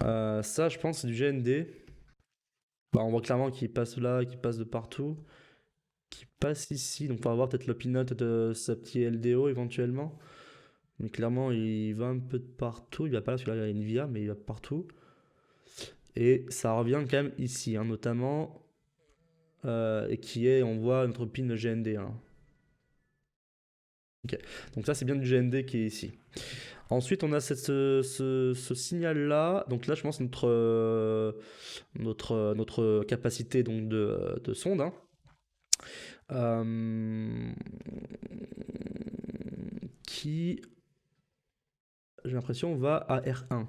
Ça je pense c'est du GND. Bah, on voit clairement qu'il passe là, qu'il passe de partout, qu'il passe ici. Donc on va voir peut-être le pinot de sa petite LDO éventuellement. Mais clairement, il va un peu de partout. Il va pas là, parce que là, il y a une via, mais il va partout. Et ça revient quand même ici, hein, notamment, et qui est, on voit notre pin GND, hein. Ok. Donc ça, c'est bien du GND qui est ici. Ensuite, on a ce signal-là. Donc là, je pense notre capacité donc de sonde, hein. Euh, qui, j'ai l'impression, va à R1.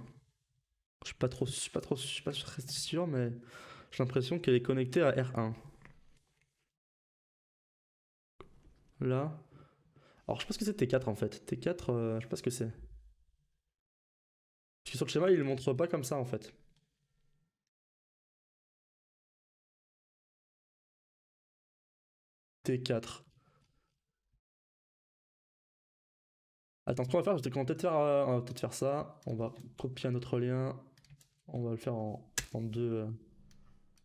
Je suis pas très sûr, mais j'ai l'impression qu'elle est connectée à R1. Là. Alors, je sais pas ce que c'est T4 en fait. T4, je sais pas ce que c'est. Parce que sur le schéma, il le montre pas comme ça en fait. T4. Attends, ce qu'on va faire, c'est qu'on va peut-être faire, on va peut-être faire ça. On va copier un autre lien. On va le faire en deux.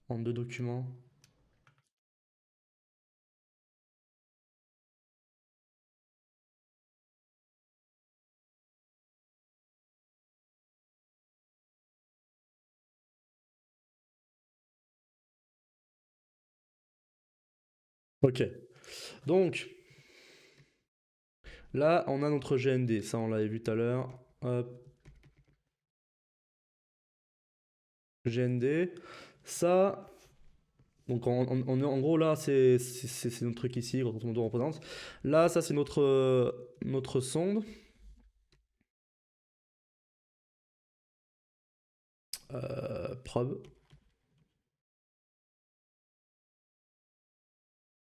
en 2 documents. Ok. Donc, là, on a notre GND. Ça, on l'avait vu tout à l'heure. Hop. GND. Ça, donc en gros, là, c'est notre truc ici, quand on représente. Là, ça, c'est notre sonde. Probe.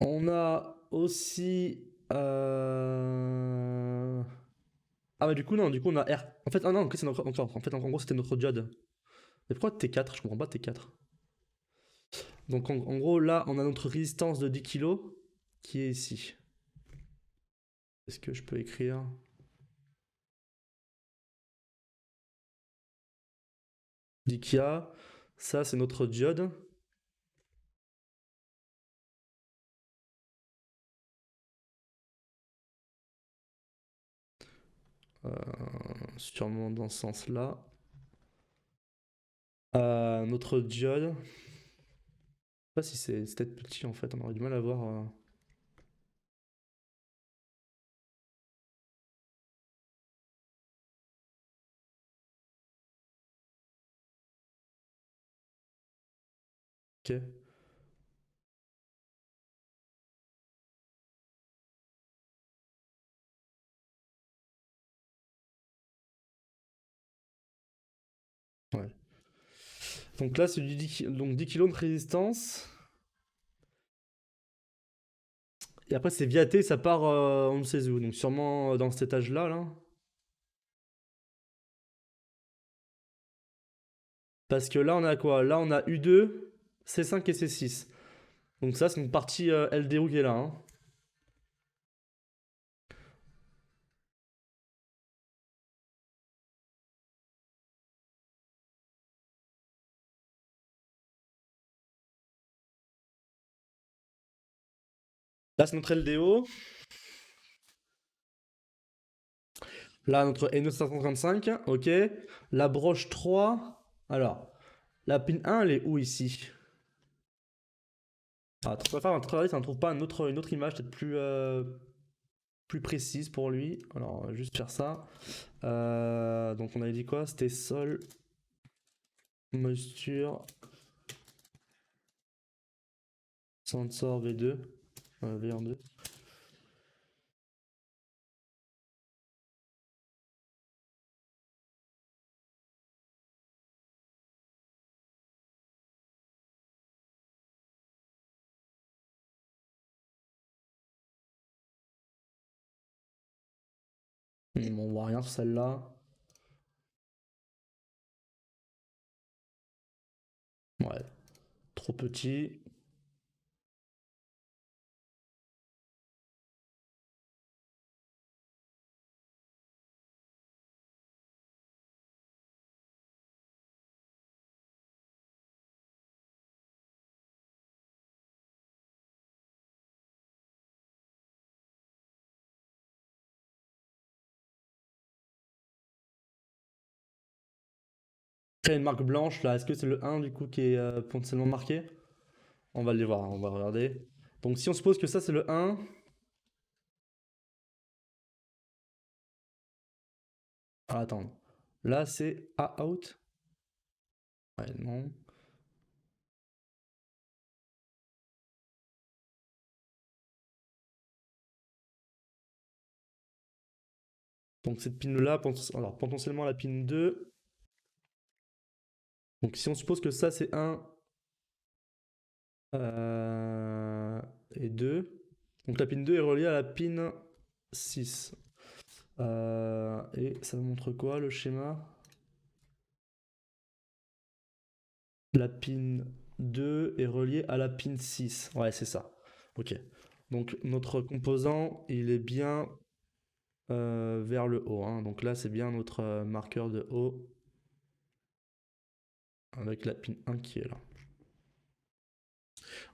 On a aussi. Ah, bah, du coup, non, du coup, on a R. En fait, ah non, c'est notre. Encore. En fait, en gros, c'était notre diode. Mais pourquoi T4? Je comprends pas T4. Donc, en gros, là, on a notre résistance de 10 kg qui est ici. Est-ce que je peux écrire 10 Kia? Ça, c'est notre diode. Euh, Sûrement dans ce sens-là. Notre diode. Je sais pas si c'est peut-être petit en fait, on aurait du mal à voir. Ok. Ouais. Donc là, c'est du 10 kg de résistance. Et après, c'est viaté, ça part on ne sait où. Donc sûrement dans cet étage-là, là. Parce que là, on a quoi? Là, on a U2, C5 et C6. Donc ça, c'est une partie LDO qui est là, hein. Là, c'est notre LDO. Là, notre NE535, ok. La broche 3. Alors, la pin 1, elle est où ici? Ah, on va faire un travail, ça ne trouve pas une autre image, peut-être plus précise pour lui. Alors, on va juste faire ça. Donc, on avait dit quoi? C'était sol, moisture, sensor V2, V12. On voit rien sur celle-là. Ouais, trop petit. Après, une marque blanche, là, est-ce que c'est le 1 du coup qui est potentiellement marqué? On va les voir, on va regarder. Donc, si on suppose que ça c'est le 1, ah, attends. Là, c'est A out. Ouais, non. Donc, cette pin-là, alors potentiellement la pin 2. Donc, si on suppose que ça c'est 1 et 2. Donc, la pin 2 est reliée à la pin 6. Et ça montre quoi le schéma? La pin 2 est reliée à la pin 6. Ouais, c'est ça. Ok. Donc notre composant, il est bien vers le haut, hein. Donc là, c'est bien notre marqueur de haut avec la pin 1 qui est là.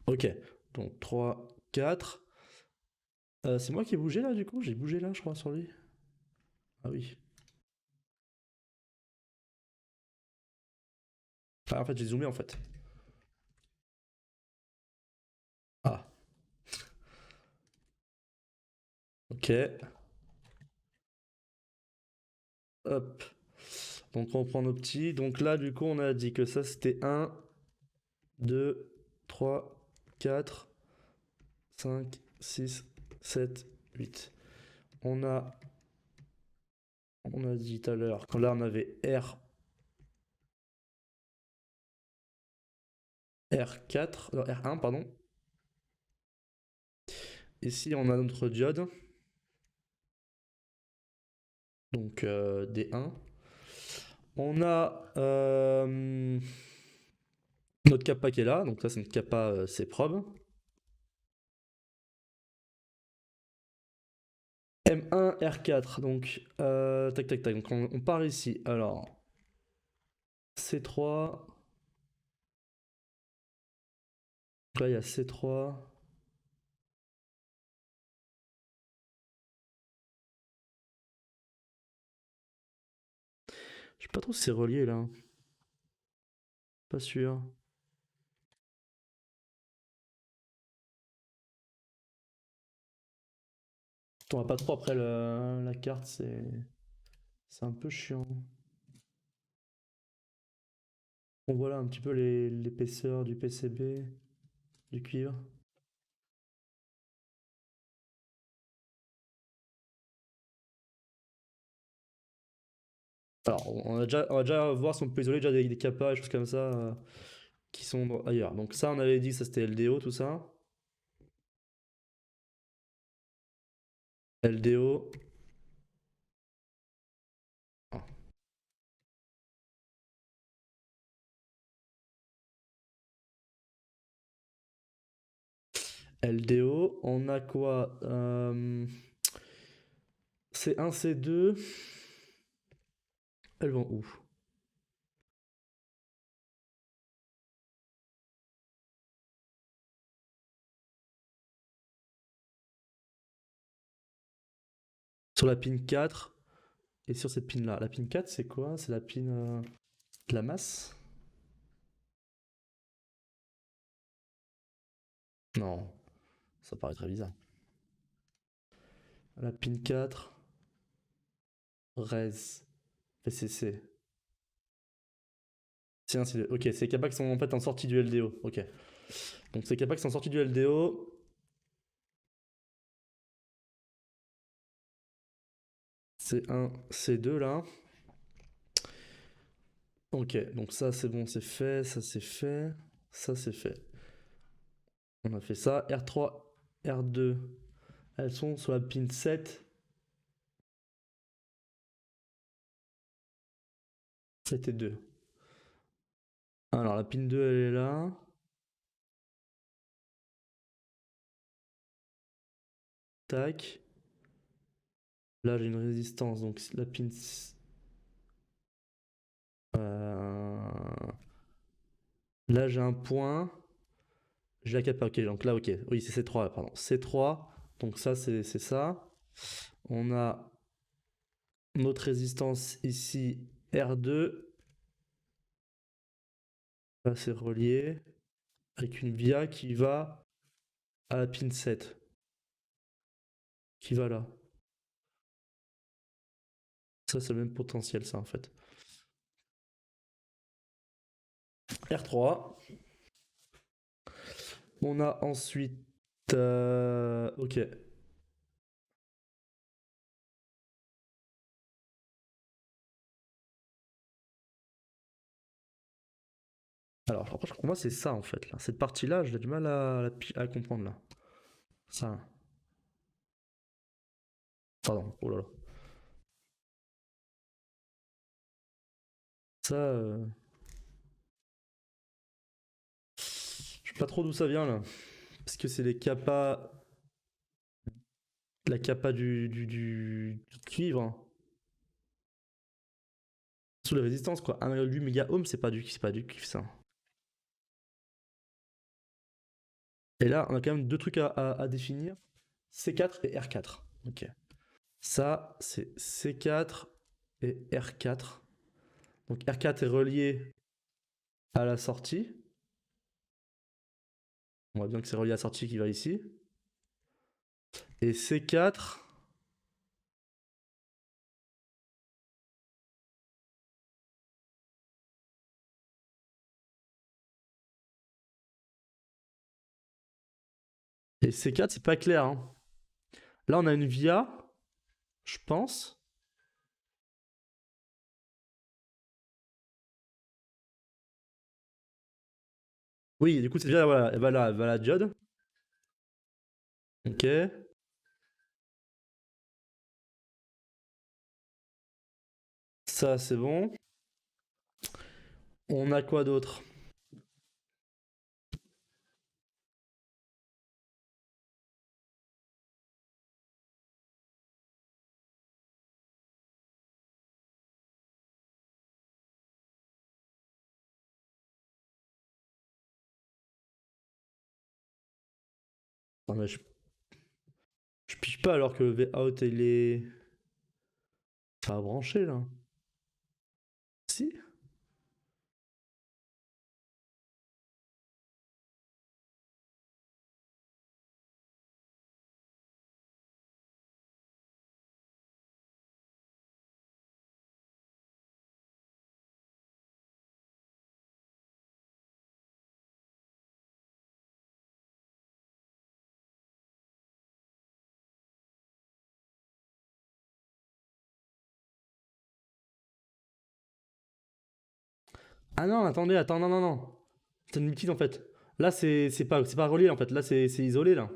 Ok, donc 3, 4. C'est moi qui ai bougé là du coup? J'ai bougé là, je crois, sur lui. Ah oui. Ah, en fait, j'ai zoomé en fait. Ah, ok. Hop. Donc on prend nos petits. Donc là, du coup, on a dit que ça c'était un, 2, 3, 4, 5, 6, 7, 8. On a, on a dit tout à l'heure, quand là on avait R4, non, R1, pardon. Ici, on a notre diode, donc D1. On a notre kappa qui est là, donc ça c'est notre kappa C-probe. M1, R4, donc tac tac tac, donc on part ici. Alors, C3, donc là il y a C3. Je sais pas trop si c'est relié là, pas sûr. On a pas trop après la carte, c'est un peu chiant. Bon voilà un petit peu l'épaisseur du PCB, du cuivre. Alors on va déjà voir si on peut isoler déjà des kappas et choses comme ça qui sont ailleurs. Donc ça on avait dit que ça c'était LDO tout ça. LDO. Ah. LDO, on a quoi C1, C2. Elles vont où? Sur la pin 4 et sur cette pin là. La pin 4 c'est quoi? C'est la pin de la masse? Non, ça paraît très bizarre. La pin 4, res, VCC. Tiens, ok, c'est les capas qui sont en fait en sortie du LDO. Ok. Donc ces capas qui sont sortis du LDO. C1, C2 là. Ok, donc ça c'est bon, c'est fait, ça c'est fait, ça c'est fait. On a fait ça. R3, R2, elles sont sur la pin 7, 7 et 2. Alors la pin 2 elle est là. Tac. Là j'ai une résistance, donc la pin... Là j'ai un point. J'ai la capa, ok, donc là ok. Oui c'est C3, pardon. C3, donc ça c'est ça. On a notre résistance ici, R2. Là c'est relié. Avec une via qui va à la pin 7. Qui va là. Ça c'est le même potentiel ça en fait. R3. On a ensuite... ok. Alors, après, pour moi, c'est ça en fait. Là. Cette partie-là, j'ai du mal à comprendre là. Ça. Pardon. Oh là là. Ça. Je sais pas trop d'où ça vient là. Parce que c'est les kappas. La kappa du cuivre. Hein. Sous la résistance quoi. 1,8 méga ohm, c'est pas du cuivre ça. Et là, on a quand même deux trucs à définir. C4 et R4. Ok. Ça, c'est C4 et R4. Donc R4 est relié à la sortie. On voit bien que c'est relié à la sortie qui va ici. Et C4. Et C4, c'est pas clair, hein. Là, on a une via, je pense. Oui, du coup, cette via, voilà, elle va la diode. Ok. Ça, c'est bon. On a quoi d'autre? Non, mais je pige pas alors que le V-out, il est pas branché, là. Si? Ah non, attendez, attends, non, non, non. C'est une bêtise, en fait. Là, c'est pas relié, en fait. Là, c'est isolé, là.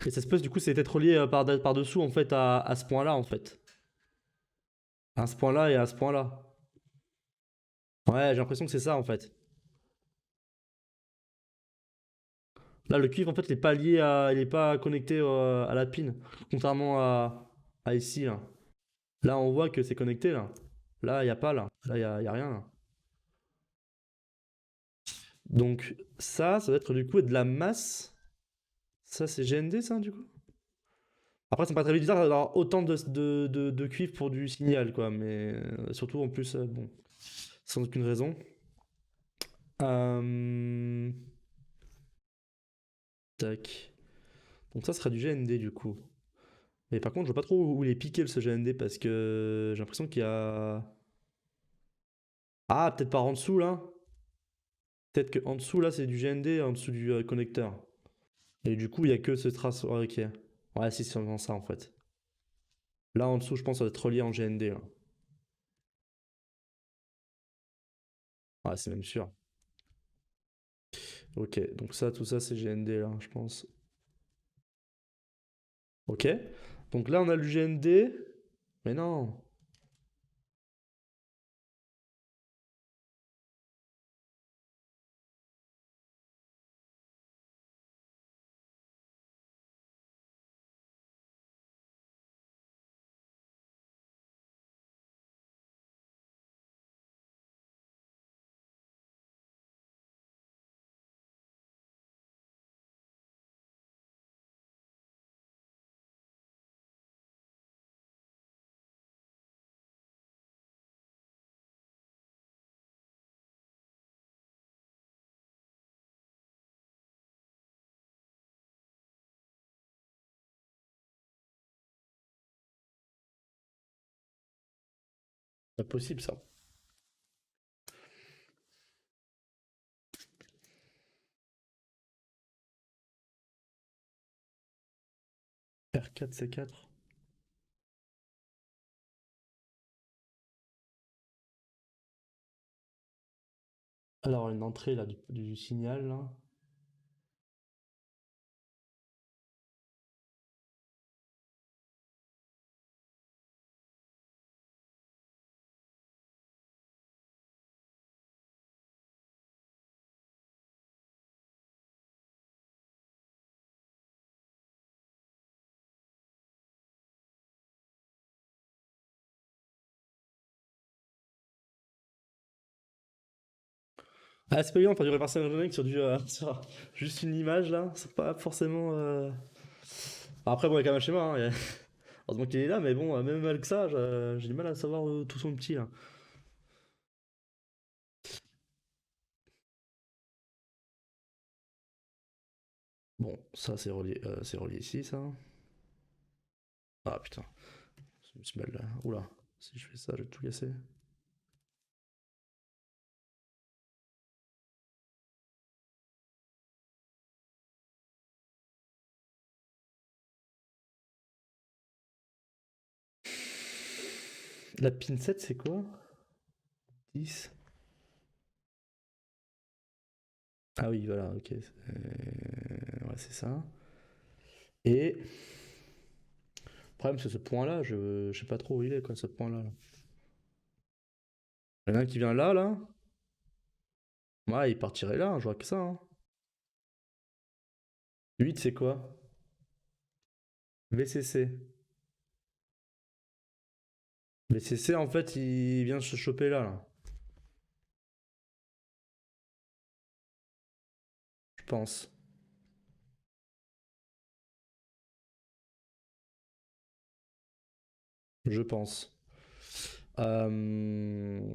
Et ça se peut, du coup, c'est peut-être relié par-dessous, en fait, à ce point-là, en fait. À ce point-là et à ce point-là. Ouais, j'ai l'impression que c'est ça, en fait. Là, le cuivre, en fait, il est pas lié à, il est pas connecté à la pin, contrairement à ici, là. Là, on voit que c'est connecté, là. Là, il n'y a pas, là. Là, il y a rien, là. Donc, ça va être, du coup, de la masse. Ça, c'est GND, ça, du coup? Après, c'est pas très bizarre d'avoir autant de cuivre pour du signal, quoi. Mais surtout, en plus, bon, sans aucune raison. Euh, Tac. Donc ça serait du GND, du coup. Mais par contre, je vois pas trop où il est piqué, ce GND, parce que j'ai l'impression qu'il y a... Ah, peut-être par en dessous, là. Peut-être qu'en dessous, là, c'est du GND, en dessous du connecteur. Et du coup, il y a que ce trace... Ouais, ok. Ouais, si, c'est vraiment ça, en fait. Là, en dessous, je pense que ça doit être relié en GND, là. Ouais, c'est même sûr. Ok, donc ça, tout ça, c'est GND, là, je pense. Ok. Donc là, on a le GND. Mais non. Pas possible, ça. R4, C4. Alors, une entrée, là, du signal, là. Ah, c'est pas évident de faire du reverse engineering sur, sur juste une image là, c'est pas forcément. Après, bon, il y a quand même un schéma, hein, heureusement qu'il est là, mais bon, même mal que ça, j'ai du mal à savoir tout son petit là. Bon, ça c'est relié ici, ça. Ah putain, je me suis mal là. Oula, si je fais ça, je vais tout casser. La pincette, c'est quoi? 10. Ah oui, voilà, ok. Ouais, c'est ça. Et le problème, c'est ce point-là, je sais pas trop où il est, quoi, ce point-là. Là. Il y en a un qui vient là, là. Ouais, il partirait là, je vois que ça. Hein. 8, c'est quoi? VCC. VCC, en fait, il vient se choper là, là. Je pense. Je pense. Euh,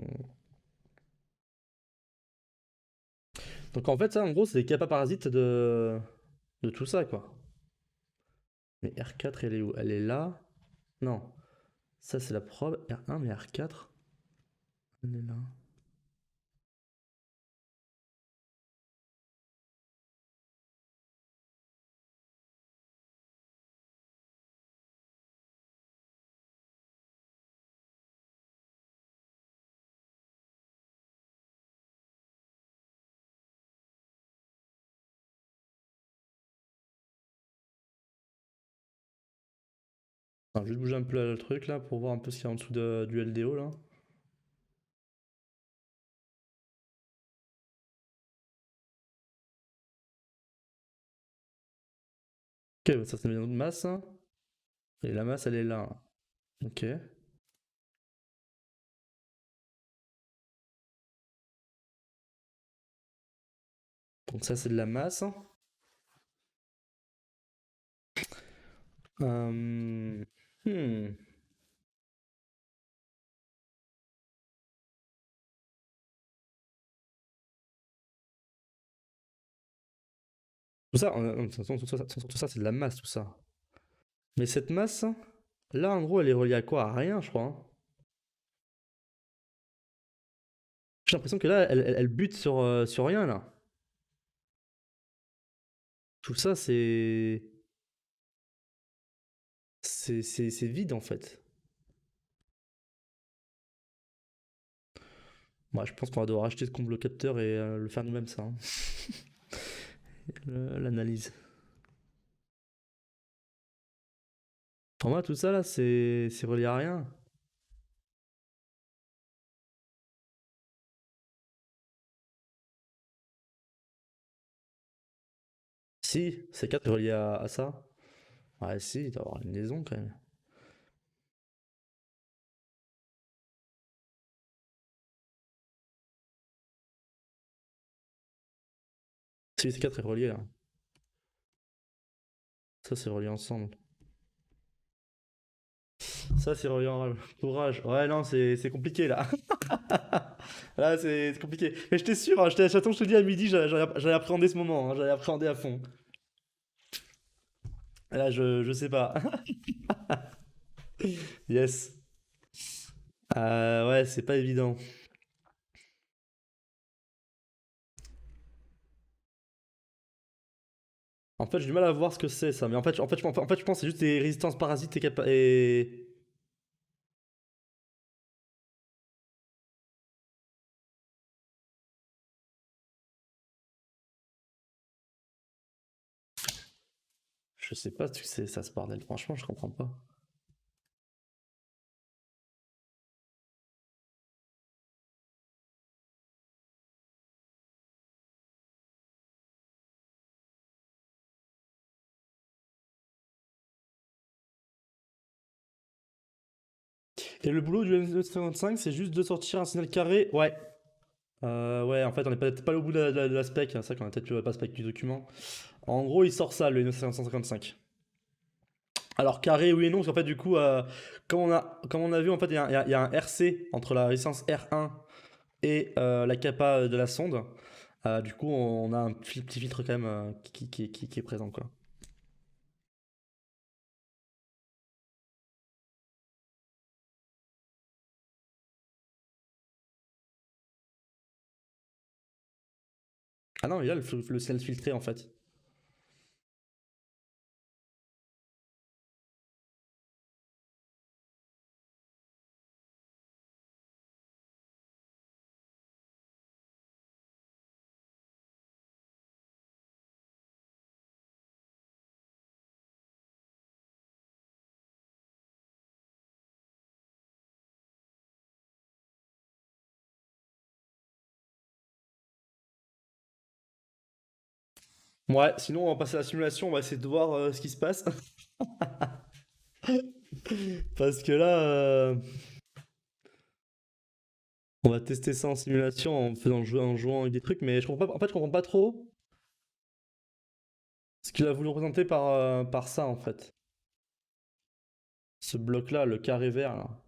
Donc en fait, ça, en gros, c'est les kappa parasites de tout ça, quoi. Mais R4, elle est où? Elle est là? Non. Ça, c'est la probe. R1, mais R4, elle est là. Attends, je vais bouger un peu le truc là pour voir un peu ce qu'il y a en dessous du LDO là. Ok, bah, ça c'est une masse. Hein. Et la masse elle est là. Ok. Donc ça c'est de la masse. Euh, hmm. Tout ça, tout ça c'est de la masse tout ça. Mais cette masse, là en gros elle est reliée à quoi? À rien je crois. Hein. J'ai l'impression que là elle bute sur rien là. Tout ça c'est vide en fait. Moi je pense qu'on va devoir acheter ce comble capteur et le faire nous-mêmes ça. Hein. L'analyse. Pour moi tout ça là c'est relié à rien. Si, C4 est relié à ça. Ouais, si, il doit y avoir une liaison quand même. Si, C4 est relié là. Ça, c'est relié ensemble. Ça, c'est relié en courage. Ouais, non, c'est compliqué là. Là, c'est compliqué. Mais j'étais sûr, hein, j'attends que je te dis à midi, j'allais appréhender ce moment, hein, j'allais appréhender à fond. Là, je sais pas. Yes. Ouais, c'est pas évident. En fait, j'ai du mal à voir ce que c'est ça. Mais en fait, je pense que c'est juste des résistances parasites et. Je sais pas ce que c'est ça, ce bordel. Franchement, je comprends pas. Et le boulot du N255, c'est juste de sortir un signal carré. Ouais. Ouais, en fait, on n'est peut-être pas au bout de la spec, c'est ça qu'on a peut-être pas spec du document. En gros, il sort ça, le 955. Alors, carré, oui et non, parce qu'en fait, du coup, comme on a vu, en fait, il y a un RC entre la résistance R1 et la capa de la sonde. Du coup, on a un petit filtre quand même qui est présent, quoi. Ah non, il y a le sel filtré, en fait. Ouais, sinon, on va passer à la simulation, on va essayer de voir ce qui se passe. Parce que là, on va tester ça en simulation en faisant jouer, en jouant avec des trucs, mais je comprends pas, en fait, je comprends pas trop ce qu'il a voulu représenter par ça, en fait. Ce bloc-là, le carré vert, là.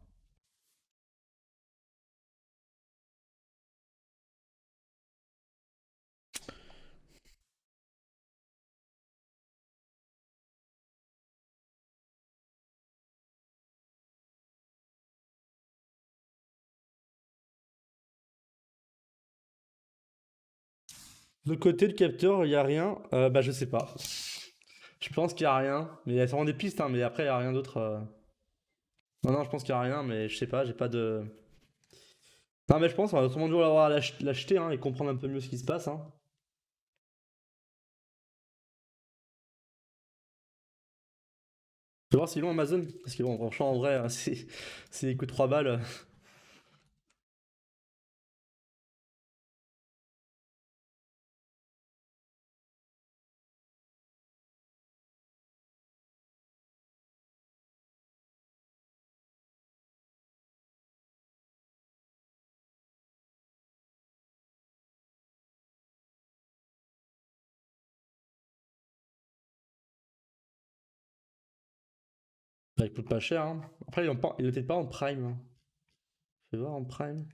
De côté, le capteur, il y a rien. Bah, je sais pas. Je pense qu'il y a rien. Mais il y a sûrement des pistes, hein, mais après, il y a rien d'autre. Non, non, je pense qu'il y a rien, mais je sais pas, j'ai pas de. Non, mais je pense qu'on va sûrement devoir l'acheter hein, et comprendre un peu mieux ce qui se passe. Hein. Je vais voir s'ils l'ont Amazon. Parce que bon, franchement, en vrai, hein, c'est il coûte 3 balles. Bah, il coûte pas cher. Hein. Après, il était pas en prime. Hein. Je vais voir en prime.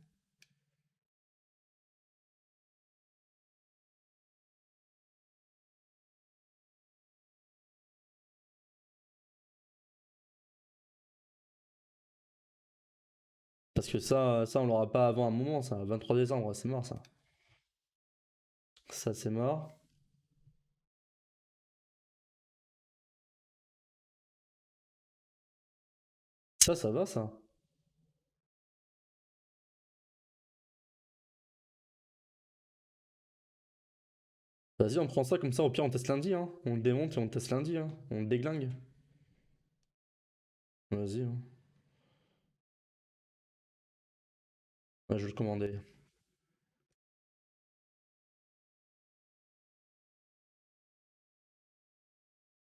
Parce que ça on l'aura pas avant un moment, ça. 23 décembre, c'est mort, ça. Ça, c'est mort. Ça va, ça. Vas-y, on prend ça comme ça, au pire, on teste lundi. Hein. On le démonte et on le teste lundi. Hein. On le déglingue. Vas-y. Hein. Ouais, je vais le commander.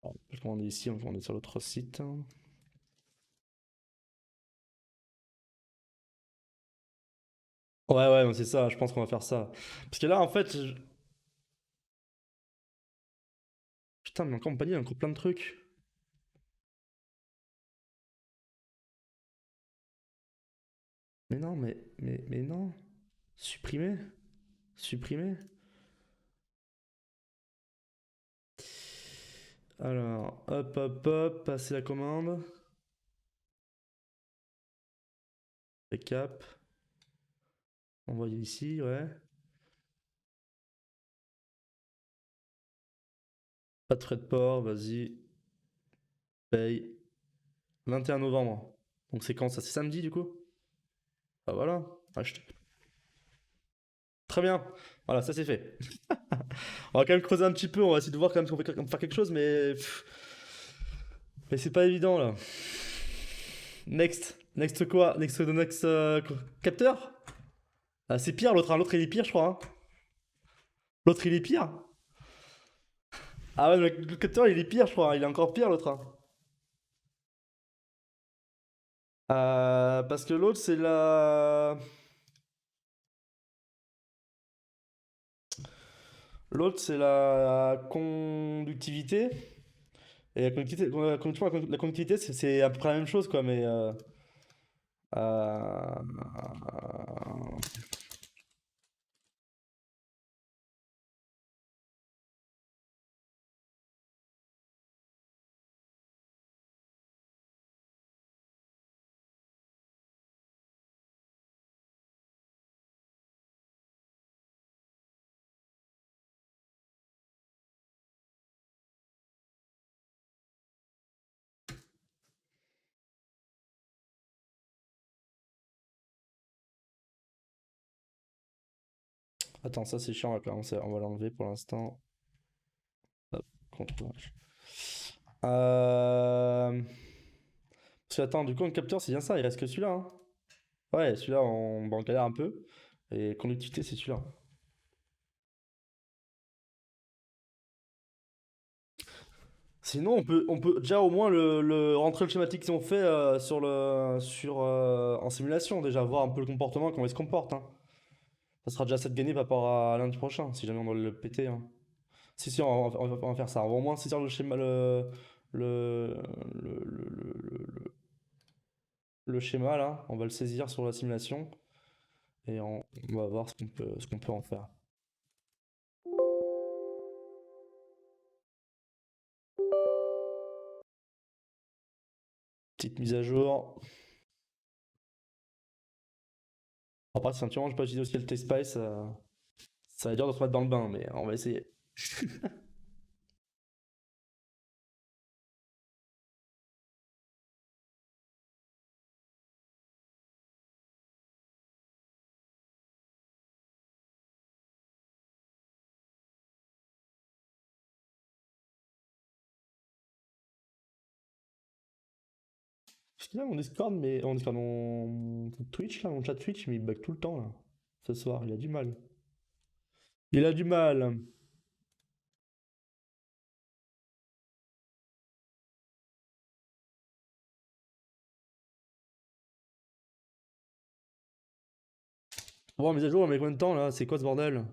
Alors, on peut le commander ici, on va le commander sur l'autre site. Hein. Ouais, ouais, non, c'est ça, je pense qu'on va faire ça. Parce que là, en fait, putain, mais en compagnie, il y a encore plein de trucs. Mais non, mais non. Supprimer. Supprimer. Alors, hop, hop, hop, passer la commande. Récap. Envoyer ici, ouais. Pas de frais de port, vas-y. Paye. 21 novembre. Donc c'est quand ça? C'est samedi du coup? Bah voilà. Achete. Très bien. Voilà, ça c'est fait. On va quand même creuser un petit peu, on va essayer de voir quand même si on peut faire quelque chose, mais c'est pas évident là. Next. Next quoi? Next capteur? Ah, c'est pire l'autre, hein. L'autre il est pire je crois. Hein. L'autre il est pire. Ah ouais, le capteur il est pire je crois, hein. Il est encore pire l'autre. Hein. Parce que l'autre c'est la... L'autre, c'est la conductivité. Et la conductivité, c'est à peu près la même chose, quoi, mais euh, attends, ça c'est chiant, on va l'enlever pour l'instant. Hop, contrôle H. Parce que attends, du coup, le capteur, c'est bien ça, il reste que celui-là, hein. Ouais, celui-là, on galère un peu. Et conductivité, c'est celui-là. Sinon, on peut déjà au moins rentrer le schématique qu'ils ont fait en simulation, déjà, voir un peu le comportement, comment il se comporte, hein. Ça sera déjà 7 gagnés par rapport à lundi prochain, si jamais on doit le péter, hein. Si, si, on va faire ça. On va au moins saisir le schéma, le schéma, là. On va le saisir sur la simulation. Et on va voir ce qu'on peut en faire. Petite mise à jour. Après, si un petit moment, je peux utiliser aussi le TestSpice. Ça va être dur de se mettre dans le bain, mais on va essayer. Parce que là, mon Discord, mon Twitch, là, mon chat Twitch, mais il bug tout le temps, là. Ce soir, il a du mal. Il a du mal. Bon, mise à jour, mais combien de temps, là? C'est quoi ce bordel?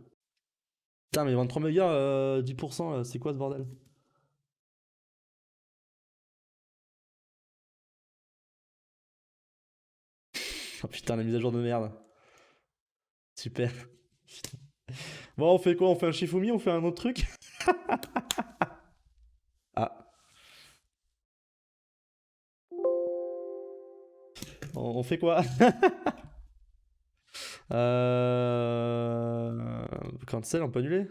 Putain, mais 23 mégas, 10%, là, c'est quoi ce bordel? Oh putain, la mise à jour de merde. Super. Bon, on fait quoi? On fait un Shifumi? On fait un autre truc? Ah, on fait quoi? Cancel, on peut annuler?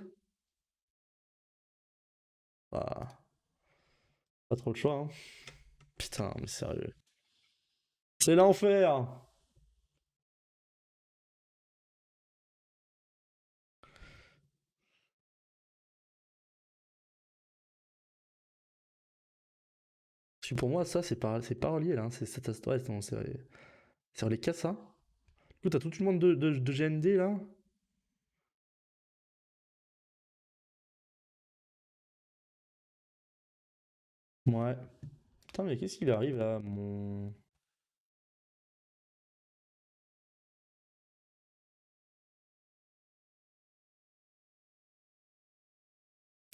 Bah, pas trop le choix, hein. Putain, mais sérieux. C'est l'enfer! Parce que pour moi, ça, c'est pas relié, là, hein. Ouais, non, c'est relié qu'à ça. Du coup, t'as tout le monde de GND, là? Ouais. Putain, mais qu'est-ce qui lui arrive, là, mon...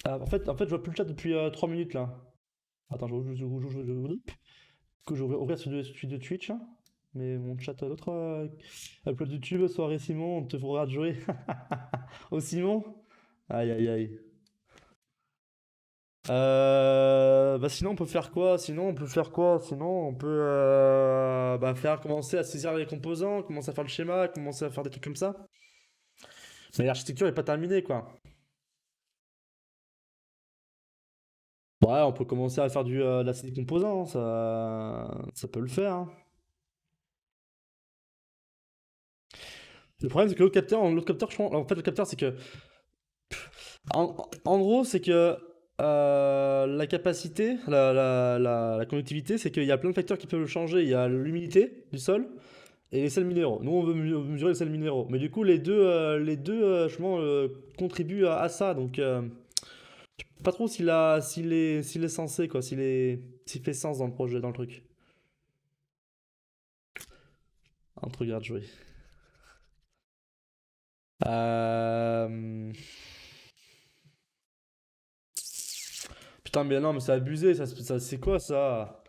Ah, en fait, je vois plus le chat depuis 3 minutes, là. Attends, que j'ouvre ouvrir celui de Twitch, hein. Mais mon chat d'autres upload YouTube, soirée Simon, on te faudra de jouer. Au Simon? Aïe aïe aïe. Bah sinon on peut faire quoi? Sinon on peut bah, commencer à saisir les composants, commencer à faire le schéma, commencer à faire des trucs comme ça. Mais l'architecture est pas terminée quoi. Ouais, on peut commencer à faire de la saisie de composants, ça peut le faire, hein. Le problème c'est que l'autre capteur, je pense, en fait le capteur c'est que en gros, c'est que la capacité, la conductivité, c'est qu'il y a plein de facteurs qui peuvent le changer. Il y a l'humidité du sol et les sels minéraux. Nous, on veut mesurer les sels minéraux. Mais du coup, les deux justement, contribuent à ça. Donc, je sais pas trop s'il est censé, quoi, s'il fait sens dans le projet, dans le truc. Un truc à jouer. Euh, Putain, mais non, mais c'est abusé, c'est quoi ça?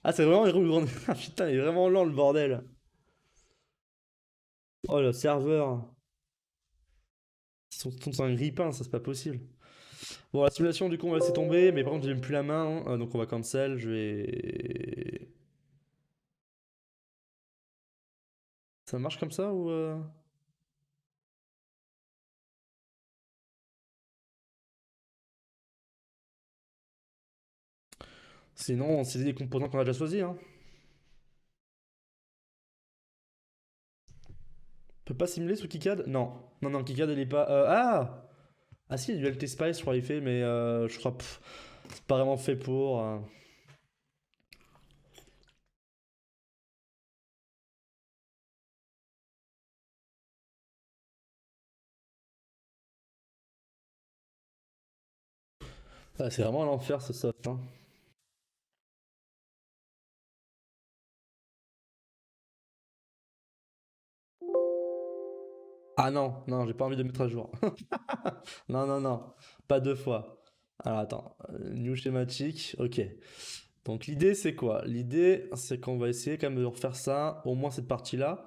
Ah, c'est vraiment Ah, putain, il est vraiment lent le bordel. Oh, le serveur. C'est un grippin, ça c'est pas possible. Bon, la simulation, du coup, on va laisser tomber, mais par contre, j'ai même plus la main, hein, donc on va cancel. Je vais. Ça marche comme ça ou. Sinon, c'est des composants qu'on a déjà choisis, hein. On peut pas simuler sous KiCad? Non. Non, non, KiCad, il est pas. Ah! Ah si, il y a du LT Spice, je crois, il fait, mais je crois. C'est pas vraiment fait pour. Ah, c'est vraiment l'enfer ce soft, hein. Ah non, non, j'ai pas envie de mettre à jour. Non, non, non, pas deux fois. Alors attends, new schématique, ok. Donc l'idée c'est quoi? L'idée c'est qu'on va essayer quand même de refaire ça, au moins cette partie-là.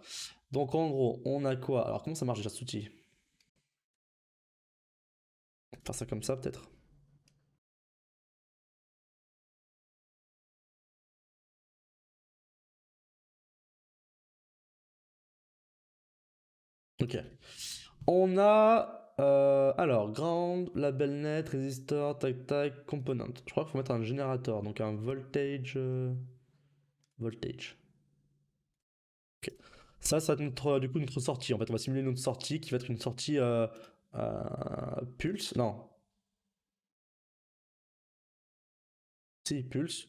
Donc en gros, on a quoi? Alors comment ça marche déjà cet outil? Faire ça comme ça peut-être. Ok. On a alors ground, label net, resistor, tac tac, component. Je crois qu'il faut mettre un générateur, donc un voltage. Voltage. Ok. Ça va être notre, du coup notre sortie. En fait, on va simuler notre sortie qui va être une sortie pulse. Non, si, pulse.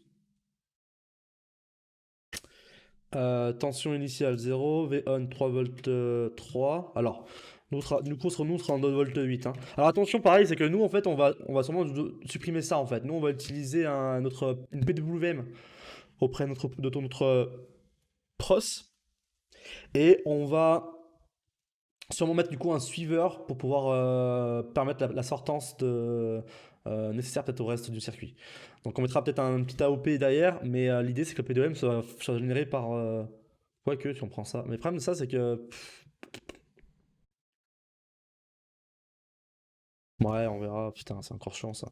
Tension initiale 0, V on 3 volts 3. Alors, nous, nous, on sera en 2 volts 8, hein. Alors attention, pareil, c'est que nous, en fait, on va sûrement supprimer ça, en fait. Nous, on va utiliser une PWM auprès de notre pros. Et on va sûrement mettre du coup un suiveur pour pouvoir permettre la sortance nécessaire peut-être au reste du circuit. Donc on mettra peut-être un petit AOP derrière, mais l'idée c'est que le PWM soit généré par. Quoique, si on prend ça. Mais le problème de ça, c'est que. Ouais, on verra. Putain, c'est encore chiant ça.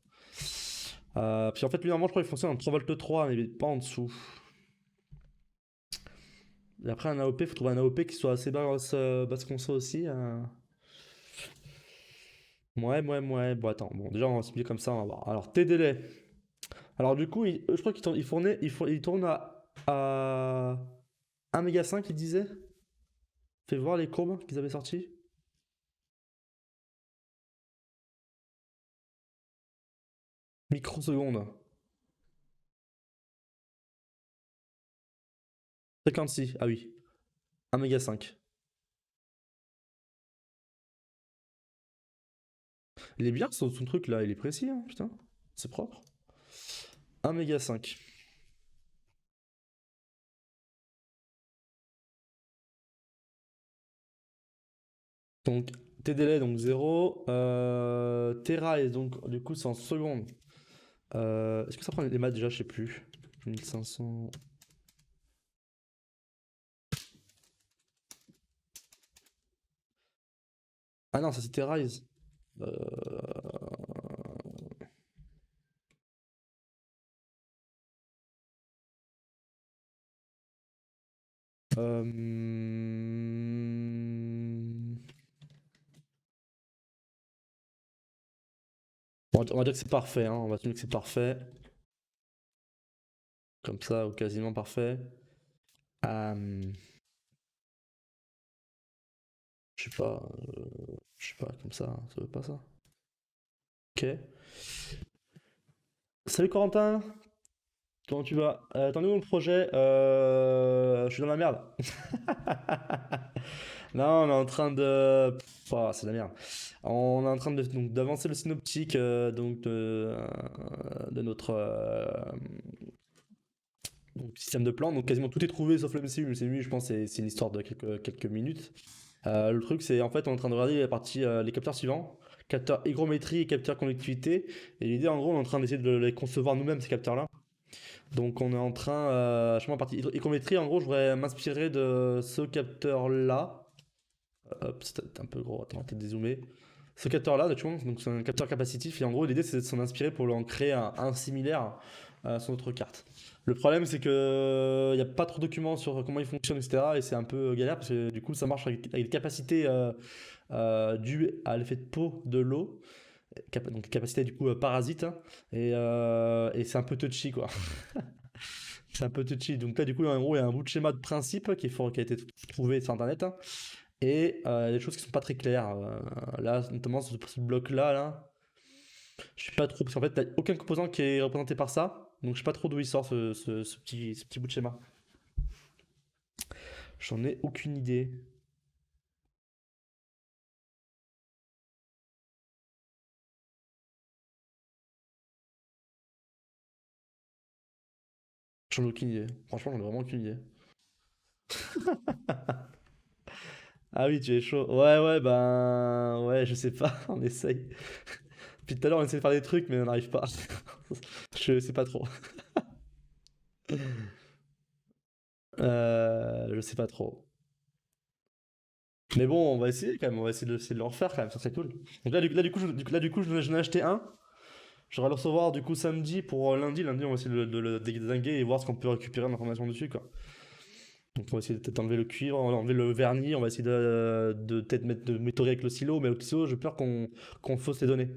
Puis en fait, lui, normalement, je crois qu'il fonctionne en 3 volts 3, mais pas en dessous. Et après, un AOP, il faut trouver un AOP qui soit assez basse conso aussi. Ouais, ouais, ouais. Bon, attends. Bon, déjà, on va se comme ça, on va voir. Alors, T délai. Alors du coup, je crois qu'il tourne à 1 méga 5, il disait. Fais voir les courbes qu'ils avaient sorties. Microsecondes. 56, ah oui. 1 méga 5. Il est bien son truc là, il est précis, hein, putain. C'est propre. 1 méga 5. Donc, tes délais, donc 0. Tera, et donc du coup, c'est en secondes. Est-ce que ça prend des maths déjà? Je sais plus. 1500. Ah non, ça c'est Teraise. Euh, euh, on va dire que c'est parfait, hein. On va dire que c'est parfait. Comme ça, ou quasiment parfait. Euh, je sais pas, je sais pas, comme ça veut pas ça. Ok. Salut Corentin, comment tu vas? T'en es où le projet? Je suis dans la merde. Non, on est en train de. Oh, c'est de la merde. On est en train donc, d'avancer le synoptique donc de notre donc, système de plan. Donc quasiment tout est trouvé sauf le MCU. Le MCU, je pense, c'est une histoire de quelques minutes. Le truc, c'est en fait, on est en train de regarder la partie, les capteurs suivants, capteur hygrométrie et capteur conductivité. Et l'idée, en gros, on est en train d'essayer de les concevoir nous-mêmes, ces capteurs-là. Donc, on est en train, je sais pas, en partie hygrométrie, en gros, je voudrais m'inspirer de ce capteur-là. Hop, c'est un peu gros, attends, on va peut-être dézoomer. Ce capteur-là, tu vois, donc c'est un capteur capacitif, et en gros, l'idée, c'est de s'en inspirer pour en créer un similaire sur notre carte. Le problème, c'est que il n'y a pas trop de documents sur comment il fonctionne, etc. Et c'est un peu galère parce que du coup, ça marche avec des capacités dues à l'effet de peau de l'eau, donc des capacités du coup parasites, hein, et c'est un peu touchy quoi. C'est un peu touchy. Donc là, du coup, en gros, il y a un bout de schéma de principe qui a été trouvé sur internet, hein, et il y a des choses qui sont pas très claires. Là, notamment sur ce bloc-là, là, je sais pas trop, parce qu'en fait, t'as aucun composant qui est représenté par ça, donc je sais pas trop d'où il sort ce petit bout de schéma. J'en ai aucune idée. J'en ai aucune idée. Franchement, j'en ai vraiment aucune idée. Ah oui, tu es chaud. Ouais, ouais, ben. Ouais, je sais pas, on essaye. Puis tout à l'heure, on essaie de faire des trucs, mais on n'arrive pas. Je sais pas trop. Je sais pas trop. Mais bon, on va essayer quand même, on va essayer de le refaire quand même, ça serait cool. Donc là, du coup, j'en ai acheté un. J'aurai le recevoir du coup samedi pour lundi. Lundi, on va essayer de le dézinguer et voir ce qu'on peut récupérer d'informations dessus, quoi. Donc on va essayer de peut-être enlever le cuivre, on va enlever le vernis, on va essayer de peut-être mettre de métaurer avec le silo, mais au silo, j'ai peur qu'on fausse les données.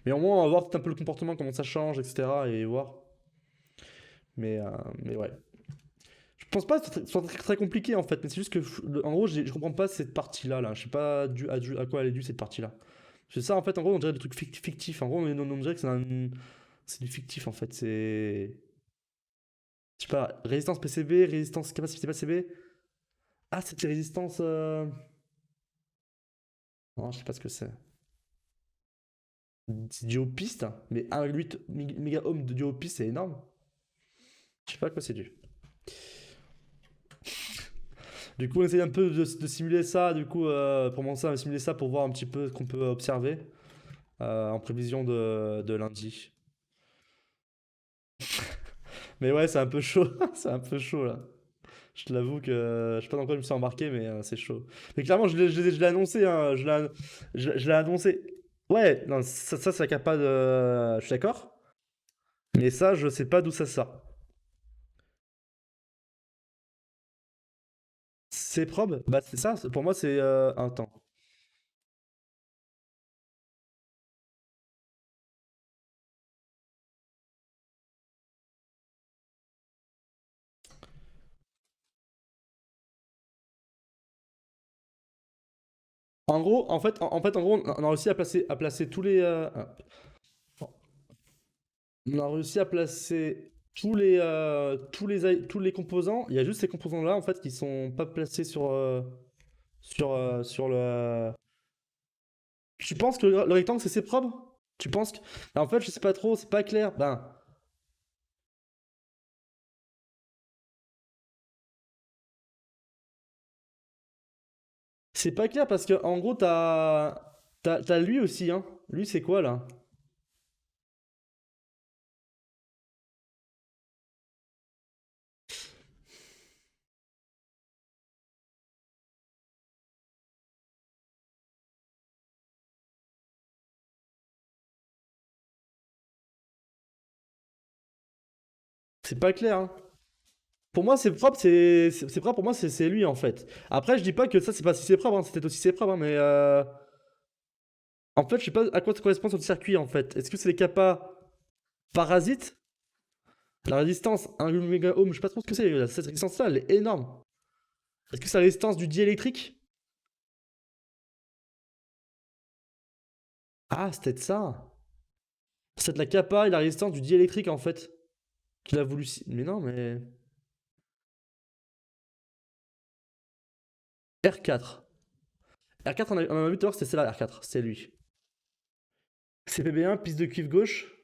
Mais au moins, on va voir peut-être un peu le comportement, comment ça change, etc. et voir. Mais, euh, mais ouais. Je pense pas que ce soit très compliqué en fait, mais c'est juste que, en gros, je comprends pas cette partie-là, là. Je sais pas à quoi elle est due cette partie-là. C'est ça en fait, en gros, on dirait des trucs fictifs. En gros, on dirait que c'est du fictif en fait. C'est. Je sais pas, résistance PCB, résistance capacité PCB. Ah, c'était résistance. Non, je sais pas ce que c'est. C'est du haut-piste, mais 1,8 méga-ohm de du haut-piste, c'est énorme. Je sais pas à quoi c'est dû. Du coup, on essaye un peu de simuler ça, du coup, pour commencer à simuler ça pour voir un petit peu ce qu'on peut observer en prévision de lundi. Mais ouais, c'est un peu chaud, c'est un peu chaud là. Je te l'avoue que je sais pas dans quoi je me suis embarqué, mais c'est chaud. Mais clairement, je l'ai annoncé, hein, je l'ai annoncé. Ouais, non, ça c'est capable de. Je suis d'accord. Mais ça, je sais pas d'où ça sort. C'est probe? Bah, c'est ça, pour moi, c'est un temps. En gros, en gros, on a réussi à placer tous les. On a réussi à placer tous les composants. Il y a juste ces composants-là, en fait, qui sont pas placés sur le. Tu penses que le rectangle, c'est ses probes? Tu penses que. En fait, je sais pas trop, c'est pas clair. Ben, c'est pas clair parce que, en gros, t'as lui aussi, hein. Lui, c'est quoi, là? C'est pas clair, hein. Pour moi, c'est propre, c'est propre, pour moi, c'est lui, en fait. Après, je dis pas que ça, c'est pas si c'est propre, hein, c'est peut-être aussi c'est propre, hein, mais en fait, je sais pas à quoi ça correspond sur le circuit, en fait. Est-ce que c'est les kappas parasites? La résistance 1 méga ohm, je sais pas trop ce que c'est, cette résistance-là, elle est énorme. Est-ce que c'est la résistance du diélectrique? Ah, c'est peut-être ça. C'est de la kappa et la résistance du diélectrique, en fait, qu'il a voulu. Mais non, mais. R4. R4, on a vu tout à l'heure, c'était celle-là, R4, c'est lui. CPB1, piste de cuivre gauche.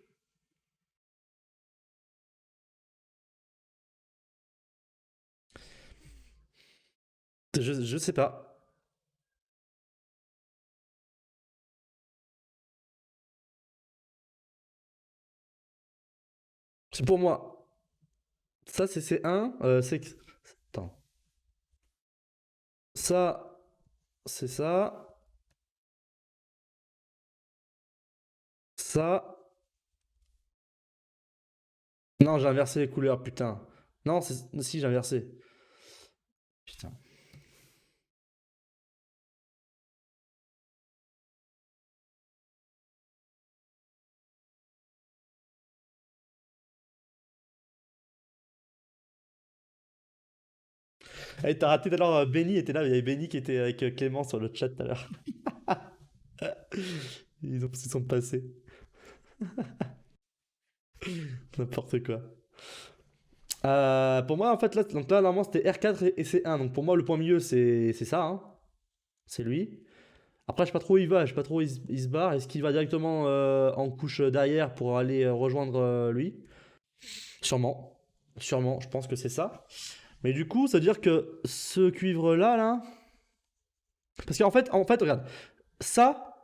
Je sais pas. C'est pour moi. Ça, c'est C1. Attends. Ça, c'est ça. Ça. Non, j'ai inversé les couleurs, putain. Non, si, j'ai inversé. Putain. Eh, t'as raté tout à l'heure, Benny était là, il y avait Benny qui était avec Clément sur le chat tout à l'heure. Ils se sont passés. N'importe quoi. Pour moi, en fait, là, donc là normalement, c'était R4 et C1. Donc pour moi, le point milieu, c'est ça, hein. C'est lui. Après, je sais pas trop où il va, je sais pas trop où il se barre. Est-ce qu'il va directement en couche derrière pour aller rejoindre lui? Sûrement. Sûrement, je pense que c'est ça. Mais du coup, ça veut dire que ce cuivre-là, là. Parce qu'en fait, regarde. Ça,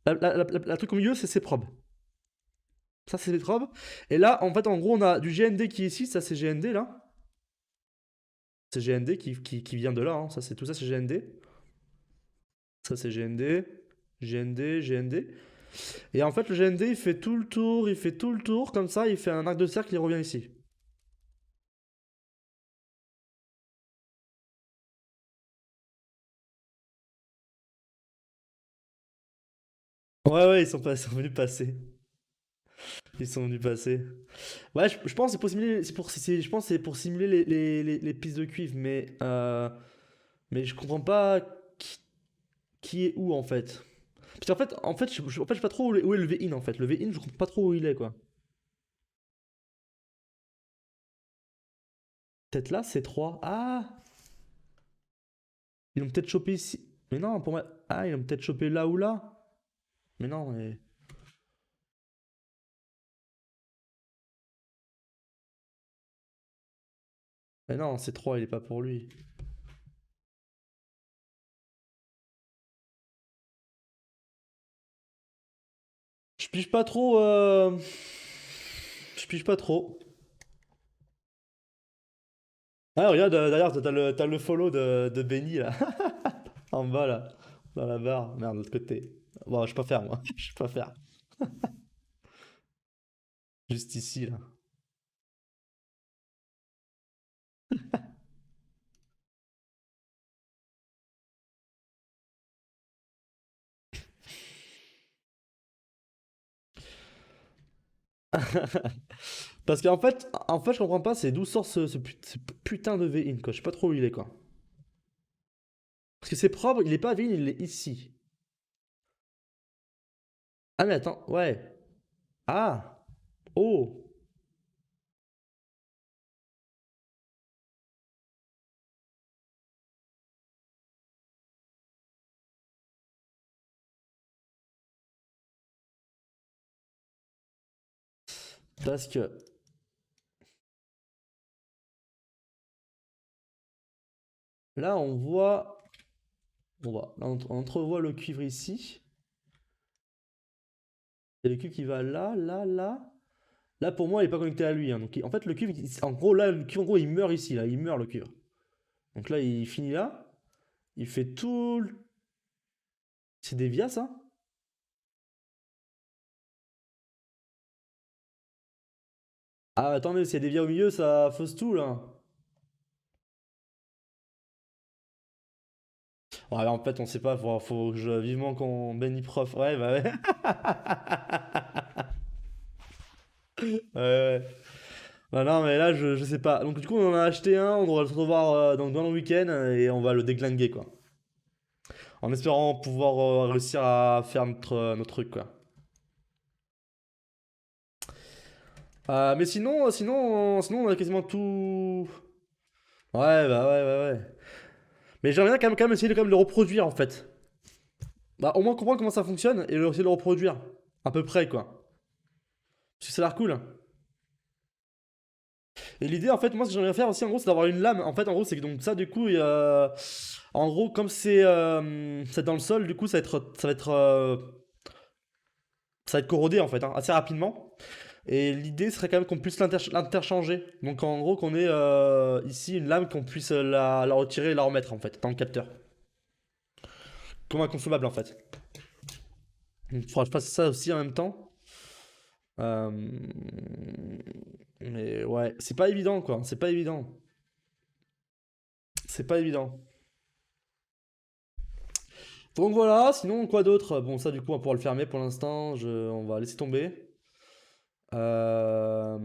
la truc au milieu, c'est ses probes. Ça, c'est ses probes. Et là, en fait, en gros, on a du GND qui est ici. Ça, c'est GND, là. C'est GND qui vient de là, hein. Ça, c'est tout ça, c'est GND. Ça, c'est GND. GND, GND. Et en fait, le GND, il fait tout le tour, il fait tout le tour, comme ça, il fait un arc de cercle, il revient ici. Ouais, ouais, ils sont venus passer. Ils sont venus passer. Ouais, je pense que c'est pour simuler, je pense que c'est pour simuler les pistes de cuivre, mais je comprends pas qui, qui est où en fait. Parce qu'en fait, en fait, je sais pas trop où est le V-in en fait. Le V-in, je comprends pas trop où il est quoi. Peut-être là, c'est 3. Ah! Ils l'ont peut-être chopé ici. Mais non, pour moi. Ah, ils l'ont peut-être chopé là ou là. Mais non, mais. Mais non, c'est 3, il est pas pour lui. Je pige pas trop. Je pige pas trop. Ah, regarde, d'ailleurs, t'as le follow de Benny là. En bas là. Dans la barre. Merde, de l'autre côté. Bon, je peux pas faire moi. Je peux pas faire. Juste ici là. Parce qu'en fait, je comprends pas, c'est d'où sort ce putain de V-in quoi. Je sais pas trop où il est quoi. Parce que c'est propre, il est pas V-in, il est ici. Ah, mais attends, ouais. Ah! Oh! Parce que là, on entrevoit le cuivre ici. Et le cuivre qui va là, là, là. Là, pour moi, il est pas connecté à lui, hein. Donc, en fait, le cuivre, en gros, là, le cuivre, en gros, il meurt ici, là. Il meurt, le cuivre. Donc là, il finit là. Il fait tout. C'est des vias, ça? Ah, attendez, s'il y a des vias au milieu, ça fausse tout, là. Ouais, en fait, on sait pas. Faut que vivement qu'on bénit prof. Ouais, bah ouais. Ouais, ouais. Bah non, mais là, je sais pas. Donc, du coup, on en a acheté un. On devrait le revoir donc, dans le week-end. Et on va le déglinguer, quoi. En espérant pouvoir réussir à faire notre truc, quoi. Mais sinon, on a quasiment tout. Ouais, bah ouais, ouais, ouais. Mais j'aimerais bien quand même essayer de, quand même, le reproduire en fait. Bah, au moins comprendre comment ça fonctionne et essayer de le reproduire. À peu près, quoi. Parce que ça a l'air cool, hein. Et l'idée, en fait, moi, ce que j'aimerais faire aussi, en gros, c'est d'avoir une lame. En fait, en gros, c'est que donc ça, du coup, en gros, comme c'est dans le sol, du coup, ça va être corrodé, en fait, hein, assez rapidement. Et l'idée serait quand même qu'on puisse l'interchanger. Donc en gros qu'on ait ici une lame qu'on puisse la retirer et la remettre en fait dans le capteur. Comme un consommable en fait. Il faudra que je fasse ça aussi en même temps. Euh, Mais ouais, c'est pas évident quoi, c'est pas évident. C'est pas évident. Donc voilà, sinon quoi d'autre? Bon ça du coup on pourra le fermer pour l'instant, on va laisser tomber. Euh,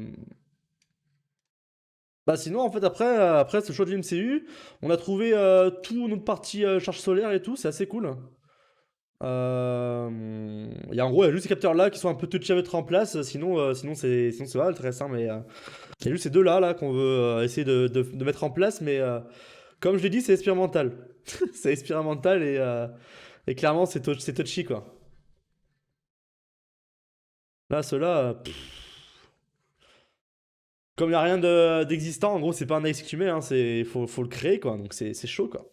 Bah sinon en fait après ce choix de l'MCU, on a trouvé tout notre partie charge solaire et tout, c'est assez cool. Il y a en gros il y a juste ces capteurs là qui sont un peu touchy à mettre en place, sinon c'est pas intéressant mais il y a juste ces deux là qu'on veut essayer de mettre en place mais comme je l'ai dit c'est expérimental. C'est expérimental et clairement c'est touchy quoi. Là ceux-là, comme il n'y a rien d'existant, en gros c'est pas un XQME, hein, faut le créer quoi, donc c'est chaud quoi.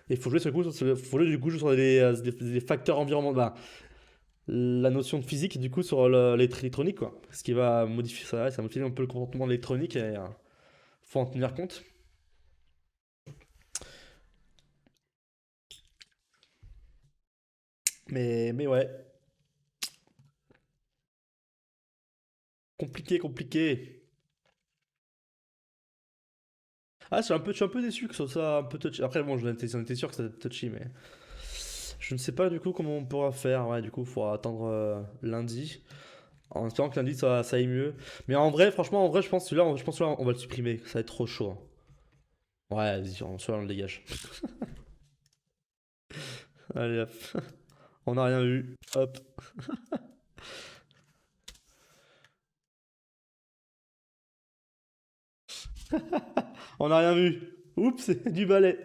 Et il faut jouer sur le coup, faut jouer du coup sur des facteurs environnementaux. Bah, la notion de physique, du coup, sur l'électronique, quoi. Ce qui va modifier ça, ça modifie un peu le comportement de l'électronique et faut en tenir compte. Mais ouais, compliqué, compliqué. Ah, je suis un peu déçu que ce soit ça un peu touchy. Après, bon, j'en étais sûr que c'était touchy, mais je ne sais pas du coup comment on pourra faire. Ouais, du coup, il faudra attendre lundi. En espérant que lundi ça aille mieux. Mais en vrai, franchement, en vrai, je pense celui-là, on va le supprimer. Ça va être trop chaud, hein. Ouais, vas-y, celui-là, on le dégage. Allez, hop. On n'a rien vu. Hop. On n'a rien vu. Oups, du balai.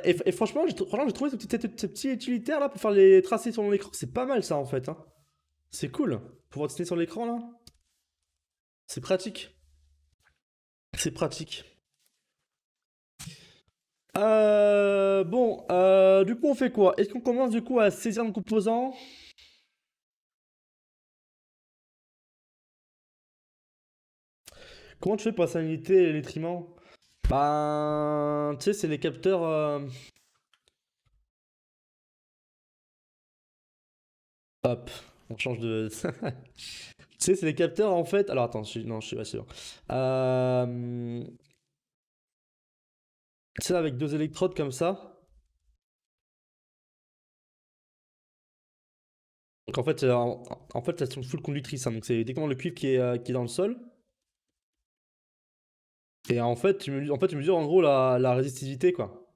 Et franchement, franchement, j'ai trouvé ce petit utilitaire là pour faire les tracés sur mon écran. C'est pas mal ça en fait, hein. C'est cool. Pouvoir dessiner sur l'écran là. C'est pratique. C'est pratique. Bon, du coup, on fait quoi? Est-ce qu'on commence du coup à saisir nos composants? Comment tu fais pour la salinité et les triments? Ben, tu sais, c'est les capteurs. Hop, on change de. Tu sais, c'est les capteurs en fait. Alors attends, non, je suis pas sûr. Tu sais, avec deux électrodes comme ça. Donc en fait, elles sont full conductrices, hein. Donc c'est techniquement le cuivre qui est dans le sol. Et en fait, tu mesures en gros la résistivité quoi,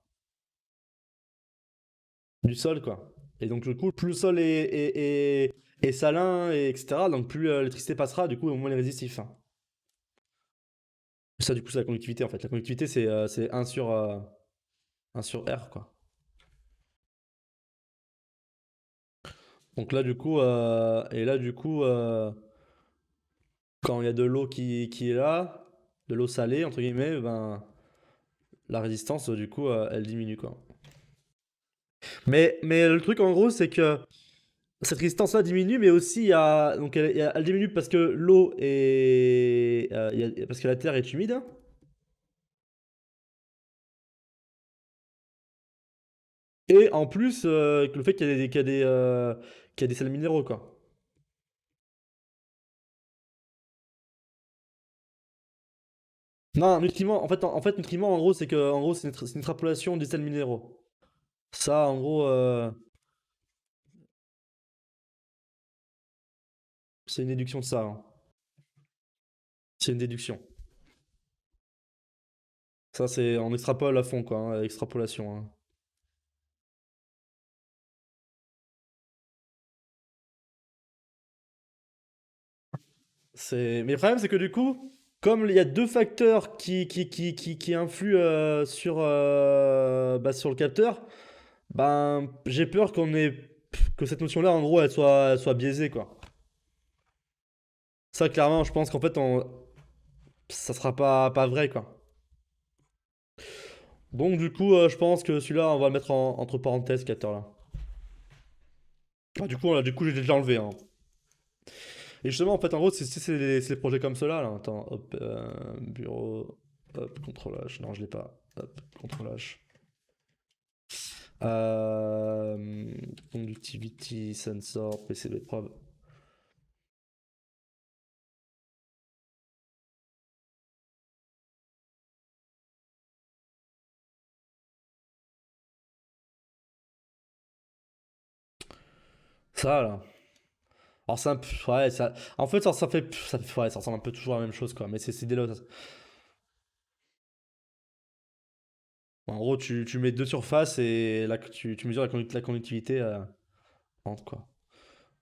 du sol quoi. Et donc du coup, plus le sol est salin, et etc. Donc plus l'électricité passera, du coup, au moins il est résistif, hein. Ça, du coup, c'est la conductivité en fait. La conductivité, c'est 1 sur R quoi. Donc là, du coup, quand il y a de l'eau qui est là, de l'eau salée, entre guillemets, ben, la résistance, du coup, elle diminue, quoi. Mais le truc, en gros, c'est que cette résistance-là diminue, mais aussi, elle diminue parce que l'eau est... parce que la terre est humide, et en plus, le fait qu'il y a des sels minéraux, quoi. Non, nutriments, en fait, nutriments, en gros, en gros, c'est une extrapolation des sels minéraux. Ça, en gros, c'est une déduction de ça, hein. C'est une déduction. Ça, c'est on extrapole à fond, quoi, hein, extrapolation, hein. Mais le problème, c'est que du coup, comme il y a deux facteurs qui influent sur le capteur, ben, j'ai peur que cette notion-là, en gros, elle soit biaisée, quoi. Ça, clairement, je pense qu'en fait, ça sera pas vrai, quoi. Donc, du coup, je pense que celui-là, on va le mettre entre parenthèses, ce capteur-là. Ah, du coup, j'ai déjà enlevé, hein. Et justement, en fait, en gros, c'est les projets comme cela, là. Attends, hop, bureau, hop, contrôle H. Non, je l'ai pas. Hop, contrôle H. Euh, Conductivity, sensor, PCB probe. Ça, là. Alors, c'est un peu. Ouais, ça. En fait, ouais, ça ressemble un peu toujours à la même chose, quoi. Mais c'est des lots. En gros, tu mets deux surfaces et là, tu mesures la conductivité entre, quoi.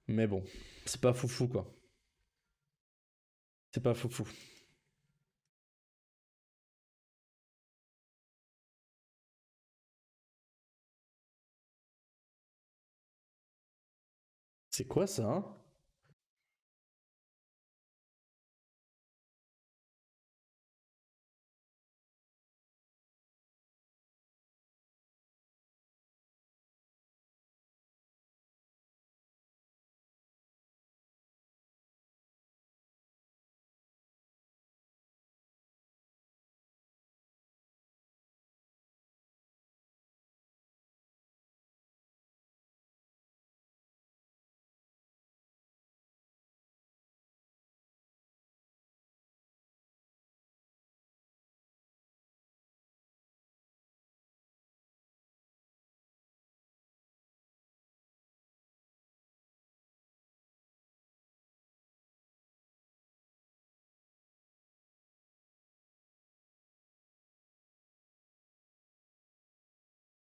Mais bon, c'est pas foufou, quoi. C'est pas foufou. C'est quoi ça, hein?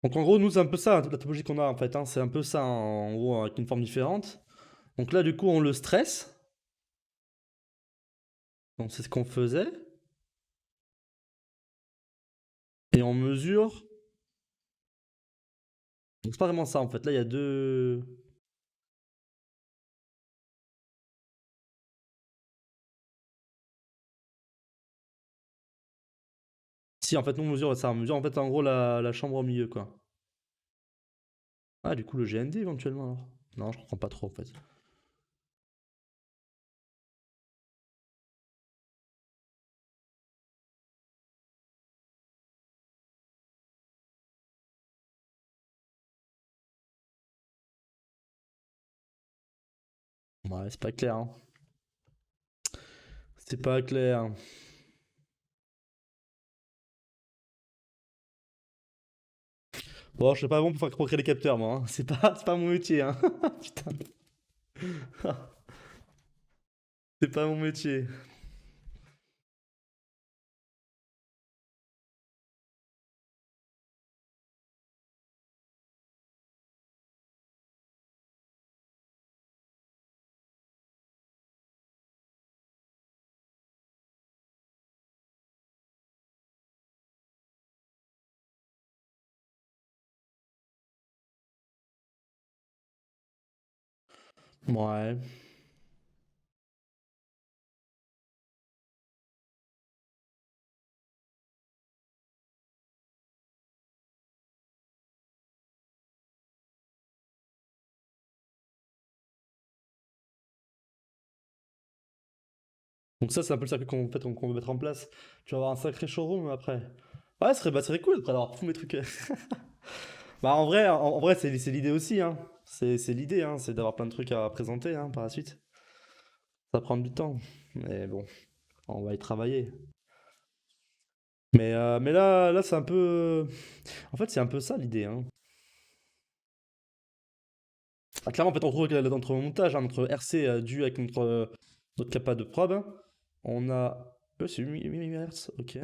Donc en gros, nous, c'est un peu ça, la topologie qu'on a en fait, hein. C'est un peu ça, en gros, avec une forme différente. Donc là, du coup, on le stresse. Donc c'est ce qu'on faisait. Et on mesure. Donc c'est pas vraiment ça en fait. Là, il y a deux. Si, en fait, nous, on mesure ça. On mesure en fait, en gros, la chambre au milieu, quoi. Ah, du coup, le GND éventuellement alors. Non, je comprends pas trop en fait. Ouais, c'est pas clair, hein. C'est pas clair. Bon, je suis pas bon pour créer les capteurs, moi, hein. C'est pas mon métier, hein. Putain, c'est pas mon métier. Ouais. Donc ça, c'est un peu le circuit qu'on en fait, qu'on veut mettre en place. Tu vas avoir un sacré showroom après. Ouais, ce serait cool après d'avoir tous mes trucs. Bah en vrai, c'est l'idée aussi, hein. C'est l'idée, hein, c'est d'avoir plein de trucs à présenter, hein, par la suite. Ça prend du temps, mais bon, on va y travailler. Mais là, c'est un peu. En fait, c'est un peu ça l'idée, hein. Ah, clairement, en fait, on retrouve notre montage, hein, notre RC dû avec notre capa de probe, hein. On a. C'est 8 MHz, ok.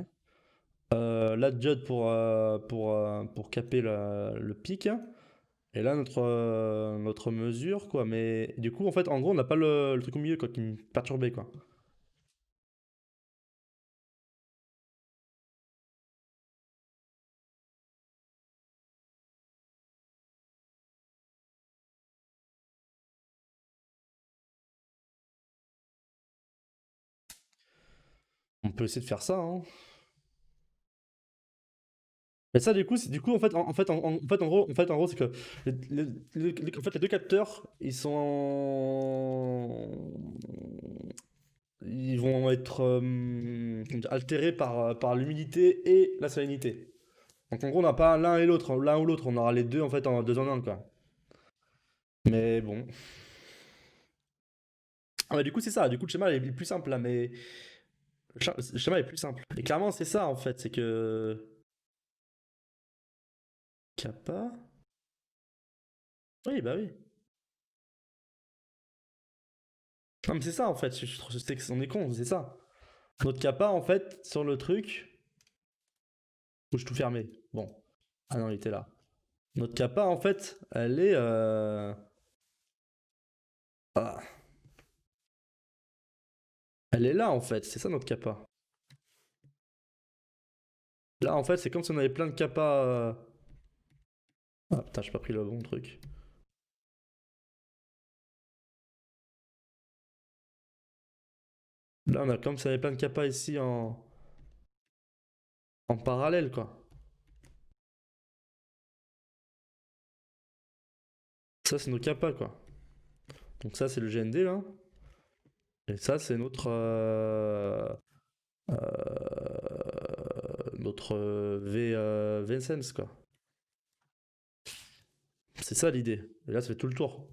Là, Judd pour caper le pic. Et là, notre mesure, quoi. Mais du coup, en fait, en gros, on n'a pas le truc au milieu, quoi, qui me perturbait, quoi. On peut essayer de faire ça, hein. Mais ça, du coup, en gros, c'est que en fait, les deux capteurs, ils vont être comment dire, altérés par l'humidité et la salinité. Donc, en gros, on n'a pas l'un et l'autre, l'un ou l'autre, on aura les deux en fait en deux en un, quoi. Mais bon. Ah bah, du coup, c'est ça. Du coup, le schéma est plus simple là, mais le schéma est plus simple. Et clairement, c'est ça en fait, c'est que kappa. Oui, bah oui. Non, mais c'est ça en fait. C'est qu'on est con, c'est ça. Notre kappa en fait sur le truc. Où je tout fermé. Bon. Ah non, il était là. Notre kappa en fait, elle est. Ah, elle est là en fait. C'est ça notre kappa. Là en fait, c'est comme si on avait plein de kappa. Ah putain, j'ai pas pris le bon truc. Là, on a comme si on avait plein de kappa ici en parallèle quoi. Ça, c'est nos kappa quoi. Donc ça, c'est le GND là. Et ça, c'est notre Vincennes, quoi. C'est ça l'idée. Et là, ça fait tout le tour.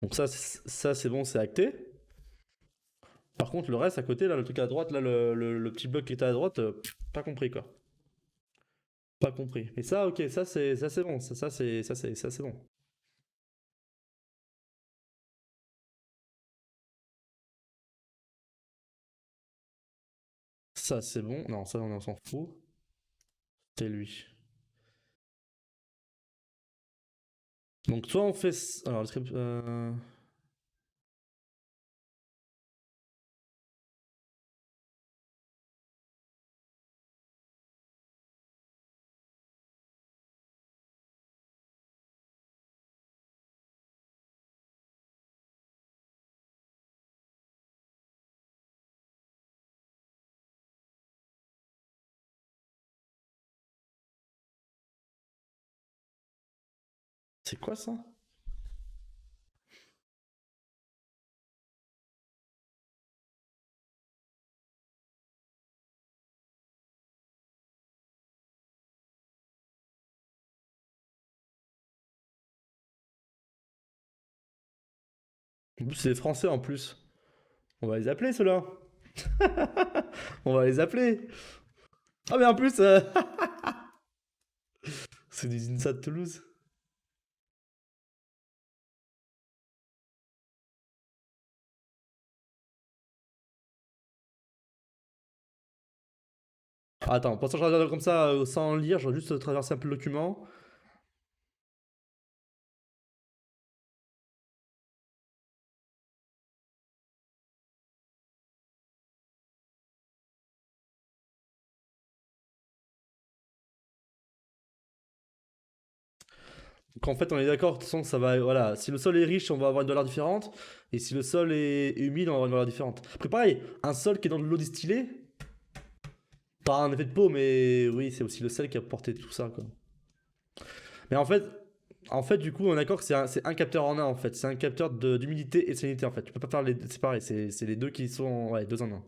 Donc ça c'est bon, c'est acté. Par contre, le reste à côté, là, le truc à droite, là, le petit bloc qui était à droite, pas compris, quoi. Pas compris. Mais ça, ok, ça c'est bon. Ça c'est bon. Ça c'est bon. Non, ça on s'en fout. C'est lui. Donc soit on fait. Alors, c'est quoi ça? En plus, c'est des Français en plus. On va les appeler ceux-là. On va les appeler. Ah mais en plus, c'est des INSA de Toulouse. Attends, pour ça je regarde comme ça sans lire, je vais juste traverser un peu le document. Donc en fait on est d'accord, de toute façon ça va, voilà, si le sol est riche on va avoir une valeur différente, et si le sol est humide on va avoir une valeur différente. Après pareil, un sol qui est dans de l'eau distillée, pas un effet de peau, mais oui c'est aussi le sel qui a porté tout ça quoi. Mais en fait du coup on est d'accord que c'est un capteur en un en fait, c'est un capteur d'humidité et de salinité en fait. Tu peux pas faire les, c'est pareil, c'est les deux qui sont, ouais, deux en un.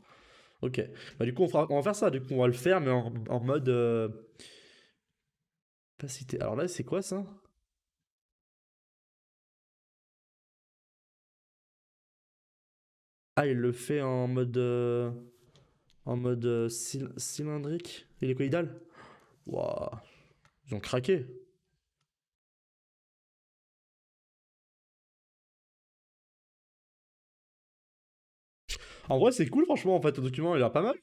Ok, bah du coup on va faire ça, du coup on va le faire mais en mode opacité. Alors là c'est quoi ça? Ah, il le fait en mode cylindrique, hélicoïdal. Waouh, ils ont craqué. En vrai, c'est cool, franchement, en fait, le document, il a l'air pas mal.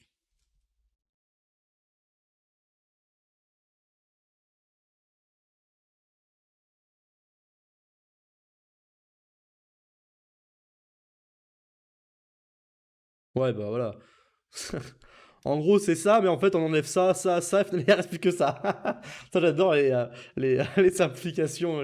Ouais, bah voilà. En gros, c'est ça, mais en fait, on enlève ça, ça, ça, et il reste plus que ça. Ça, j'adore les simplifications.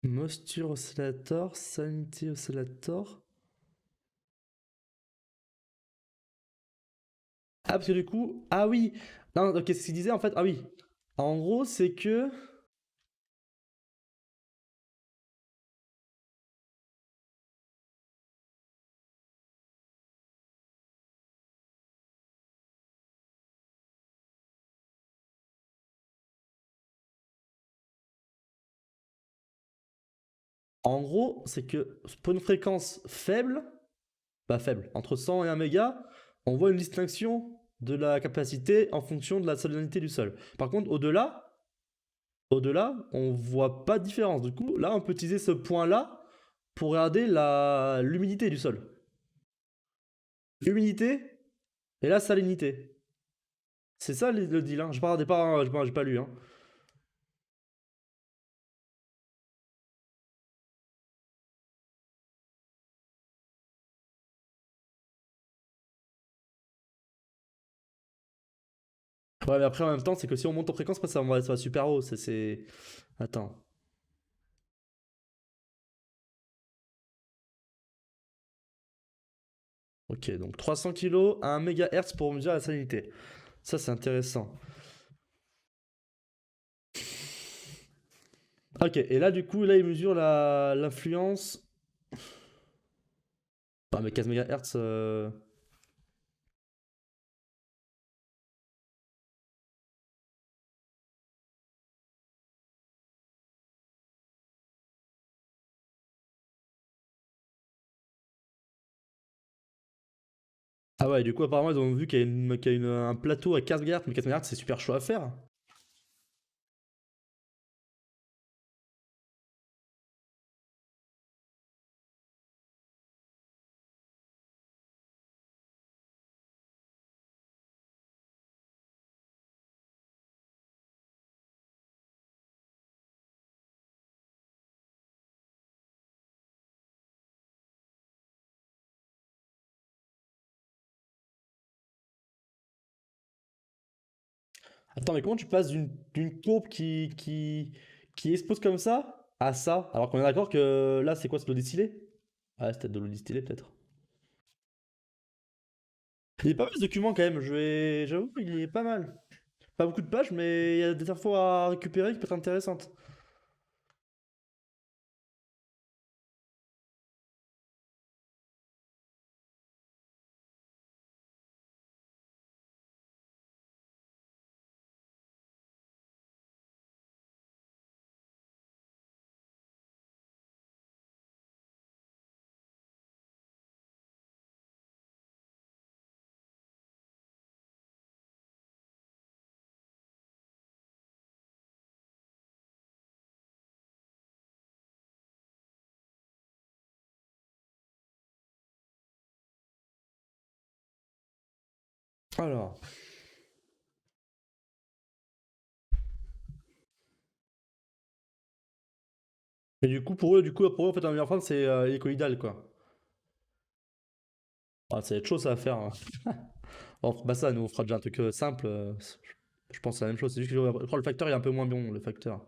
Moisture oscillator, salinité oscillator. Ah, parce que du coup, ah oui, non, ok, c'est ce qu'il disait en fait. Ah oui, en gros, c'est que, en gros, c'est que pour une fréquence faible, bah faible, entre 100 et 1 méga, on voit une distinction de la capacité en fonction de la salinité du sol. Par contre, au-delà, on voit pas de différence. Du coup, là, on peut utiliser ce point-là pour regarder l'humidité du sol. Humidité et la salinité. C'est ça le deal, hein. J'ai pas lu, hein. Ouais, mais après, en même temps, c'est que si on monte en fréquence, après, ça va super haut. Attends. Ok, donc 300 kilos à 1 MHz pour mesurer la salinité. Ça, c'est intéressant. Ok, et là, du coup, là, il mesure l'influence. Ah, mais 15 MHz. Ah ouais, du coup, apparemment, ils ont vu qu'il y a un plateau à 15 MHz, mais 15 MHz, c'est super chaud à faire. Attends, mais comment tu passes d'une courbe qui expose comme ça à ça? Alors qu'on est d'accord que là, c'est quoi, c'est de l'eau distillée? Ah, c'est peut-être de l'eau distillée, peut-être. Il est pas mal ce document quand même, j'avoue qu'il est pas mal. Pas beaucoup de pages, mais il y a des infos à récupérer qui peuvent être intéressantes. Alors. Et pour eux, en fait, un meilleur fan, c'est hélicoïdal, quoi. Ah, ça va être chaud, ça à faire, hein. Bon, bah ça, nous, on fera déjà un truc simple. Je pense que c'est la même chose. C'est juste que je crois le facteur est un peu moins bon, le facteur.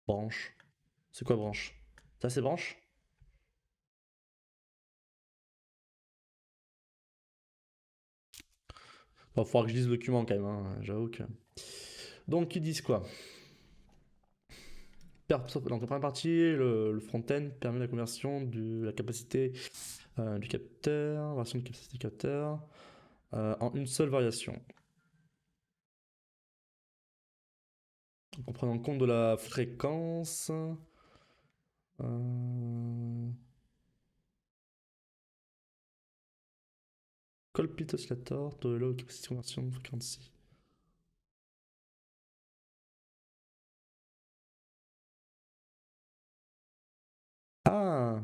Branche. C'est quoi branche? Ça, c'est branche? Il va falloir que je lise le document quand même, hein, j'avoue que. Donc, ils disent quoi? Donc, la première partie, le front-end permet la conversion de la capacité du capteur, variation de capacité du capteur, en une seule variation. Donc, en prenant compte de la fréquence. Euh, Colpit oscillator, de low capacity conversion frequency. Ah!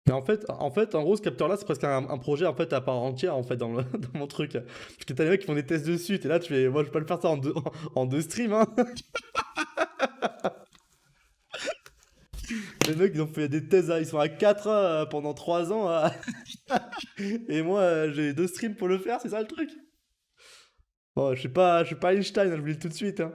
Mais en gros, ce capteur-là, c'est presque un projet en fait à part entière en fait dans, dans mon truc. Parce que t'as les mecs qui font des tests dessus, t'es là, tu fais, moi je peux pas le faire ça en deux streams, hein. Les mecs, ils ont fait des thèses, ils sont à 4 pendant 3 ans, et moi j'ai deux streams pour le faire, c'est ça le truc. Bon, je suis pas Einstein, hein, je vous le dis tout de suite, hein.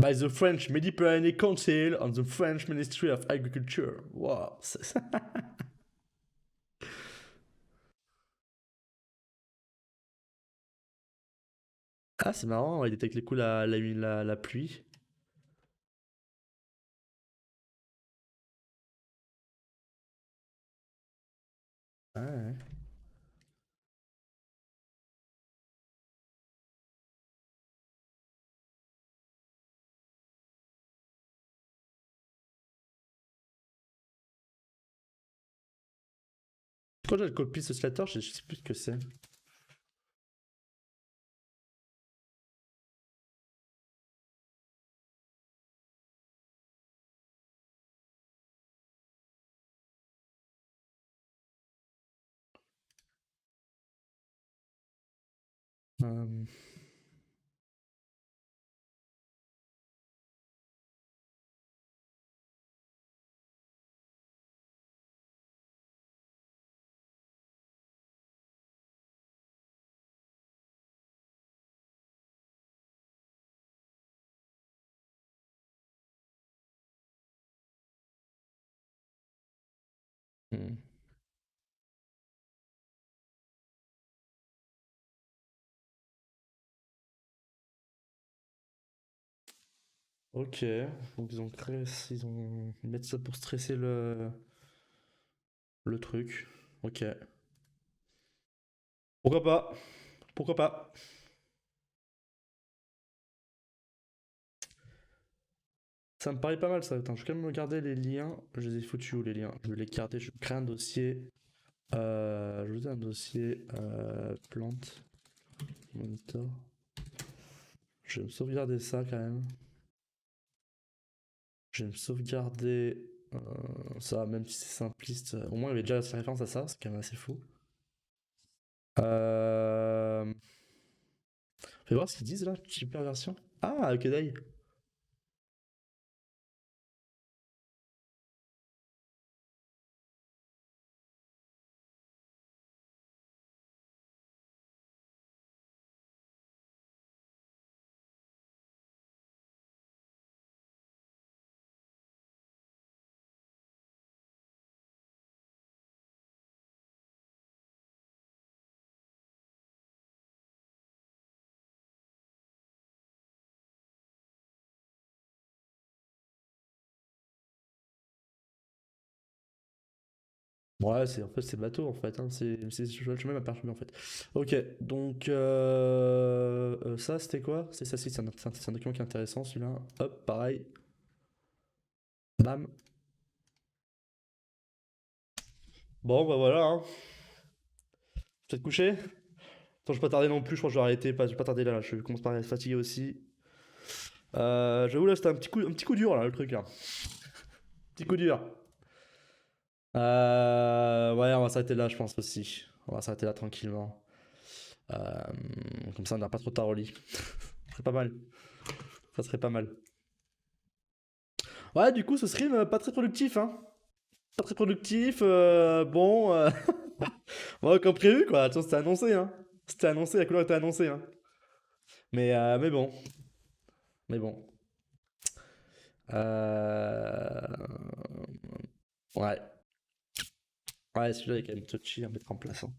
By the French Mediterranean Council on the French Ministry of Agriculture. Wow. Ah, c'est marrant, ouais, il détecte les coups, la pluie. Ah, ouais. Quand j'ai le copie ce slatter, je sais plus ce que c'est. Euh, hmm. Ok, donc ils mettent ça pour stresser le truc. Ok. Pourquoi pas? Pourquoi pas? Ça me paraît pas mal ça. Attends, je vais quand même regarder les liens. Je les ai foutus où les liens? Je vais les garder. Je vais créer un dossier. Je vous ai un dossier plante monitor. Je vais me sauvegarder ça quand même. Je vais me sauvegarder ça, même si c'est simpliste. Au moins, il y avait déjà la référence à ça, c'est quand même assez fou. Euh... Fais voir ce qu'ils disent là, super version. Ah, ok, d'ailleurs. Ouais, c'est en fait c'est bateau en fait, hein. Je suis même aperçu en fait. Ok, donc ça c'était quoi? C'est ça, c'est un document qui est intéressant celui-là. Hop, pareil, bam. Bon bah voilà, hein. Je vais te coucher. Attends, je vais pas tarder non plus, je crois que je vais arrêter, je vais pas tarder là, je commence par être fatigué aussi. J'avoue là c'était un petit coup dur là le truc là. Petit coup dur. Ouais, on va s'arrêter là je pense aussi. On va s'arrêter là tranquillement. Euh, Comme ça on n'a pas trop tard au lit. Ça serait pas mal. Ça serait pas mal. Ouais, du coup, ce stream, pas très productif, hein. Pas très productif, bon, ouais, comme prévu, quoi. Attention, c'était annoncé, hein. C'était annoncé, la couleur était annoncée, hein. Mais bon, mais bon. Euh... Ouais, ouais, celui-là, il est quand même touchy à mettre en place, hein.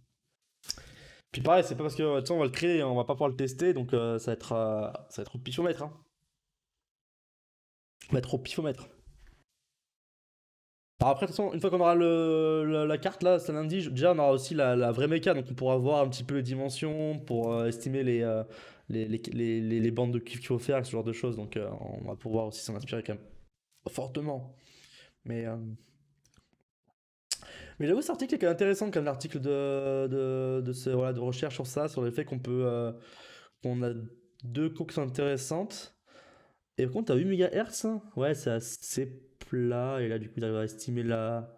Puis pareil, c'est pas parce que, tu sais, on va le créer, on va pas pouvoir le tester, donc ça va être au pifomètre, hein. Ça va être au pifomètre. Alors après, de toute façon, une fois qu'on aura la carte là, c'est lundi, déjà on aura aussi la vraie méca, donc on pourra voir un petit peu les dimensions pour estimer les bandes de kiff qu'il faut faire, ce genre de choses. Donc on va pouvoir aussi s'en inspirer quand même fortement. Mais, euh, Mais j'avoue, cet article est quand même intéressant, comme l'article voilà, de recherche sur ça, sur le fait qu'on a deux courbes qui sont intéressantes. Et par contre, t'as 8 MHz, hein. Ouais, c'est assez plat, et là, du coup, il arrive à estimer la.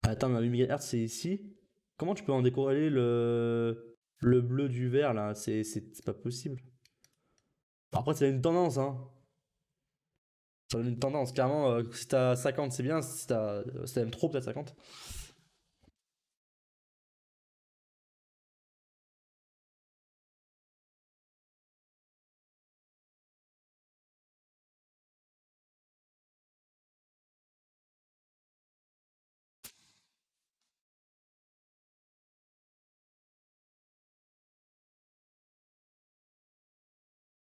Attends, mais 8 MHz, c'est ici. Comment tu peux en décorréler le bleu du vert, là? C'est pas possible. Après, c'est une tendance, hein. Ça donne une tendance, clairement. Si t'as 50, c'est bien. Si t'as même trop, peut-être 50.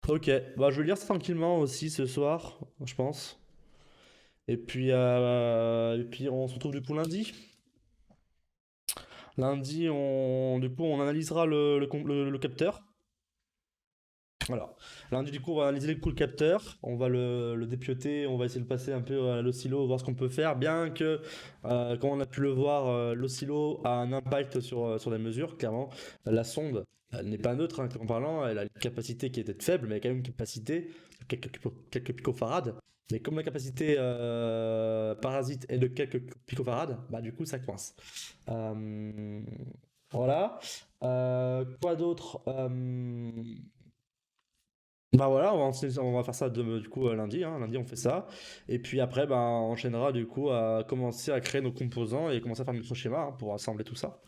Ok, bah, je vais lire ça tranquillement aussi ce soir, je pense. Et puis on se retrouve du coup lundi. Lundi, du coup, on analysera le capteur. Voilà. Lundi, du coup, on va analyser le capteur. On va le dépioter. On va essayer de passer un peu à l'oscillo, voir ce qu'on peut faire. Bien que, comme on a pu le voir, l'oscillo a un impact sur la mesure. Clairement, la sonde, elle n'est pas neutre, hein, en parlant. Elle a une capacité qui est peut-être faible, mais elle a quand même une capacité de quelques picofarades. Mais comme la capacité parasite est de quelques picofarades, bah du coup ça coince. Euh, voilà. Quoi d'autre? Bah voilà, on va faire ça du coup lundi, hein. Lundi on fait ça. Et puis après, bah, on enchaînera du coup à commencer à créer nos composants et commencer à faire notre schéma, hein, pour assembler tout ça.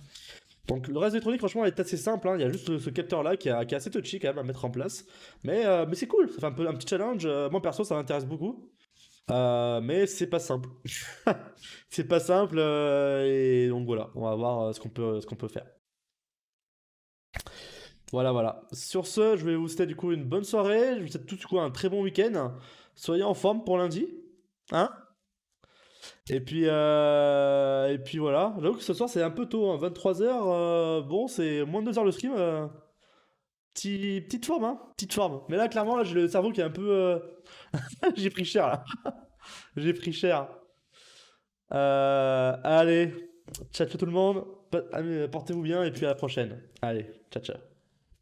Donc le reste électronique, franchement, est assez simple, hein. Il y a juste ce capteur-là qui est assez touchy quand même à mettre en place. Mais c'est cool, ça fait un petit challenge. Moi perso, ça m'intéresse beaucoup. Mais c'est pas simple. C'est pas simple, et donc voilà, on va voir ce qu'on peut faire. Voilà, voilà. Sur ce, je vais vous souhaiter du coup une bonne soirée. Je vous souhaite tout du coup un très bon week-end. Soyez en forme pour lundi. Hein? Et puis voilà. J'avoue que ce soir c'est un peu tôt, hein. 23h. Bon, c'est moins de 2 heures le stream. Petite forme, hein. Petite forme. Mais là, clairement, là, j'ai le cerveau qui est un peu. J'ai pris cher là. J'ai pris cher. Allez. Ciao, ciao tout le monde. Portez-vous bien et puis à la prochaine. Allez, ciao, ciao.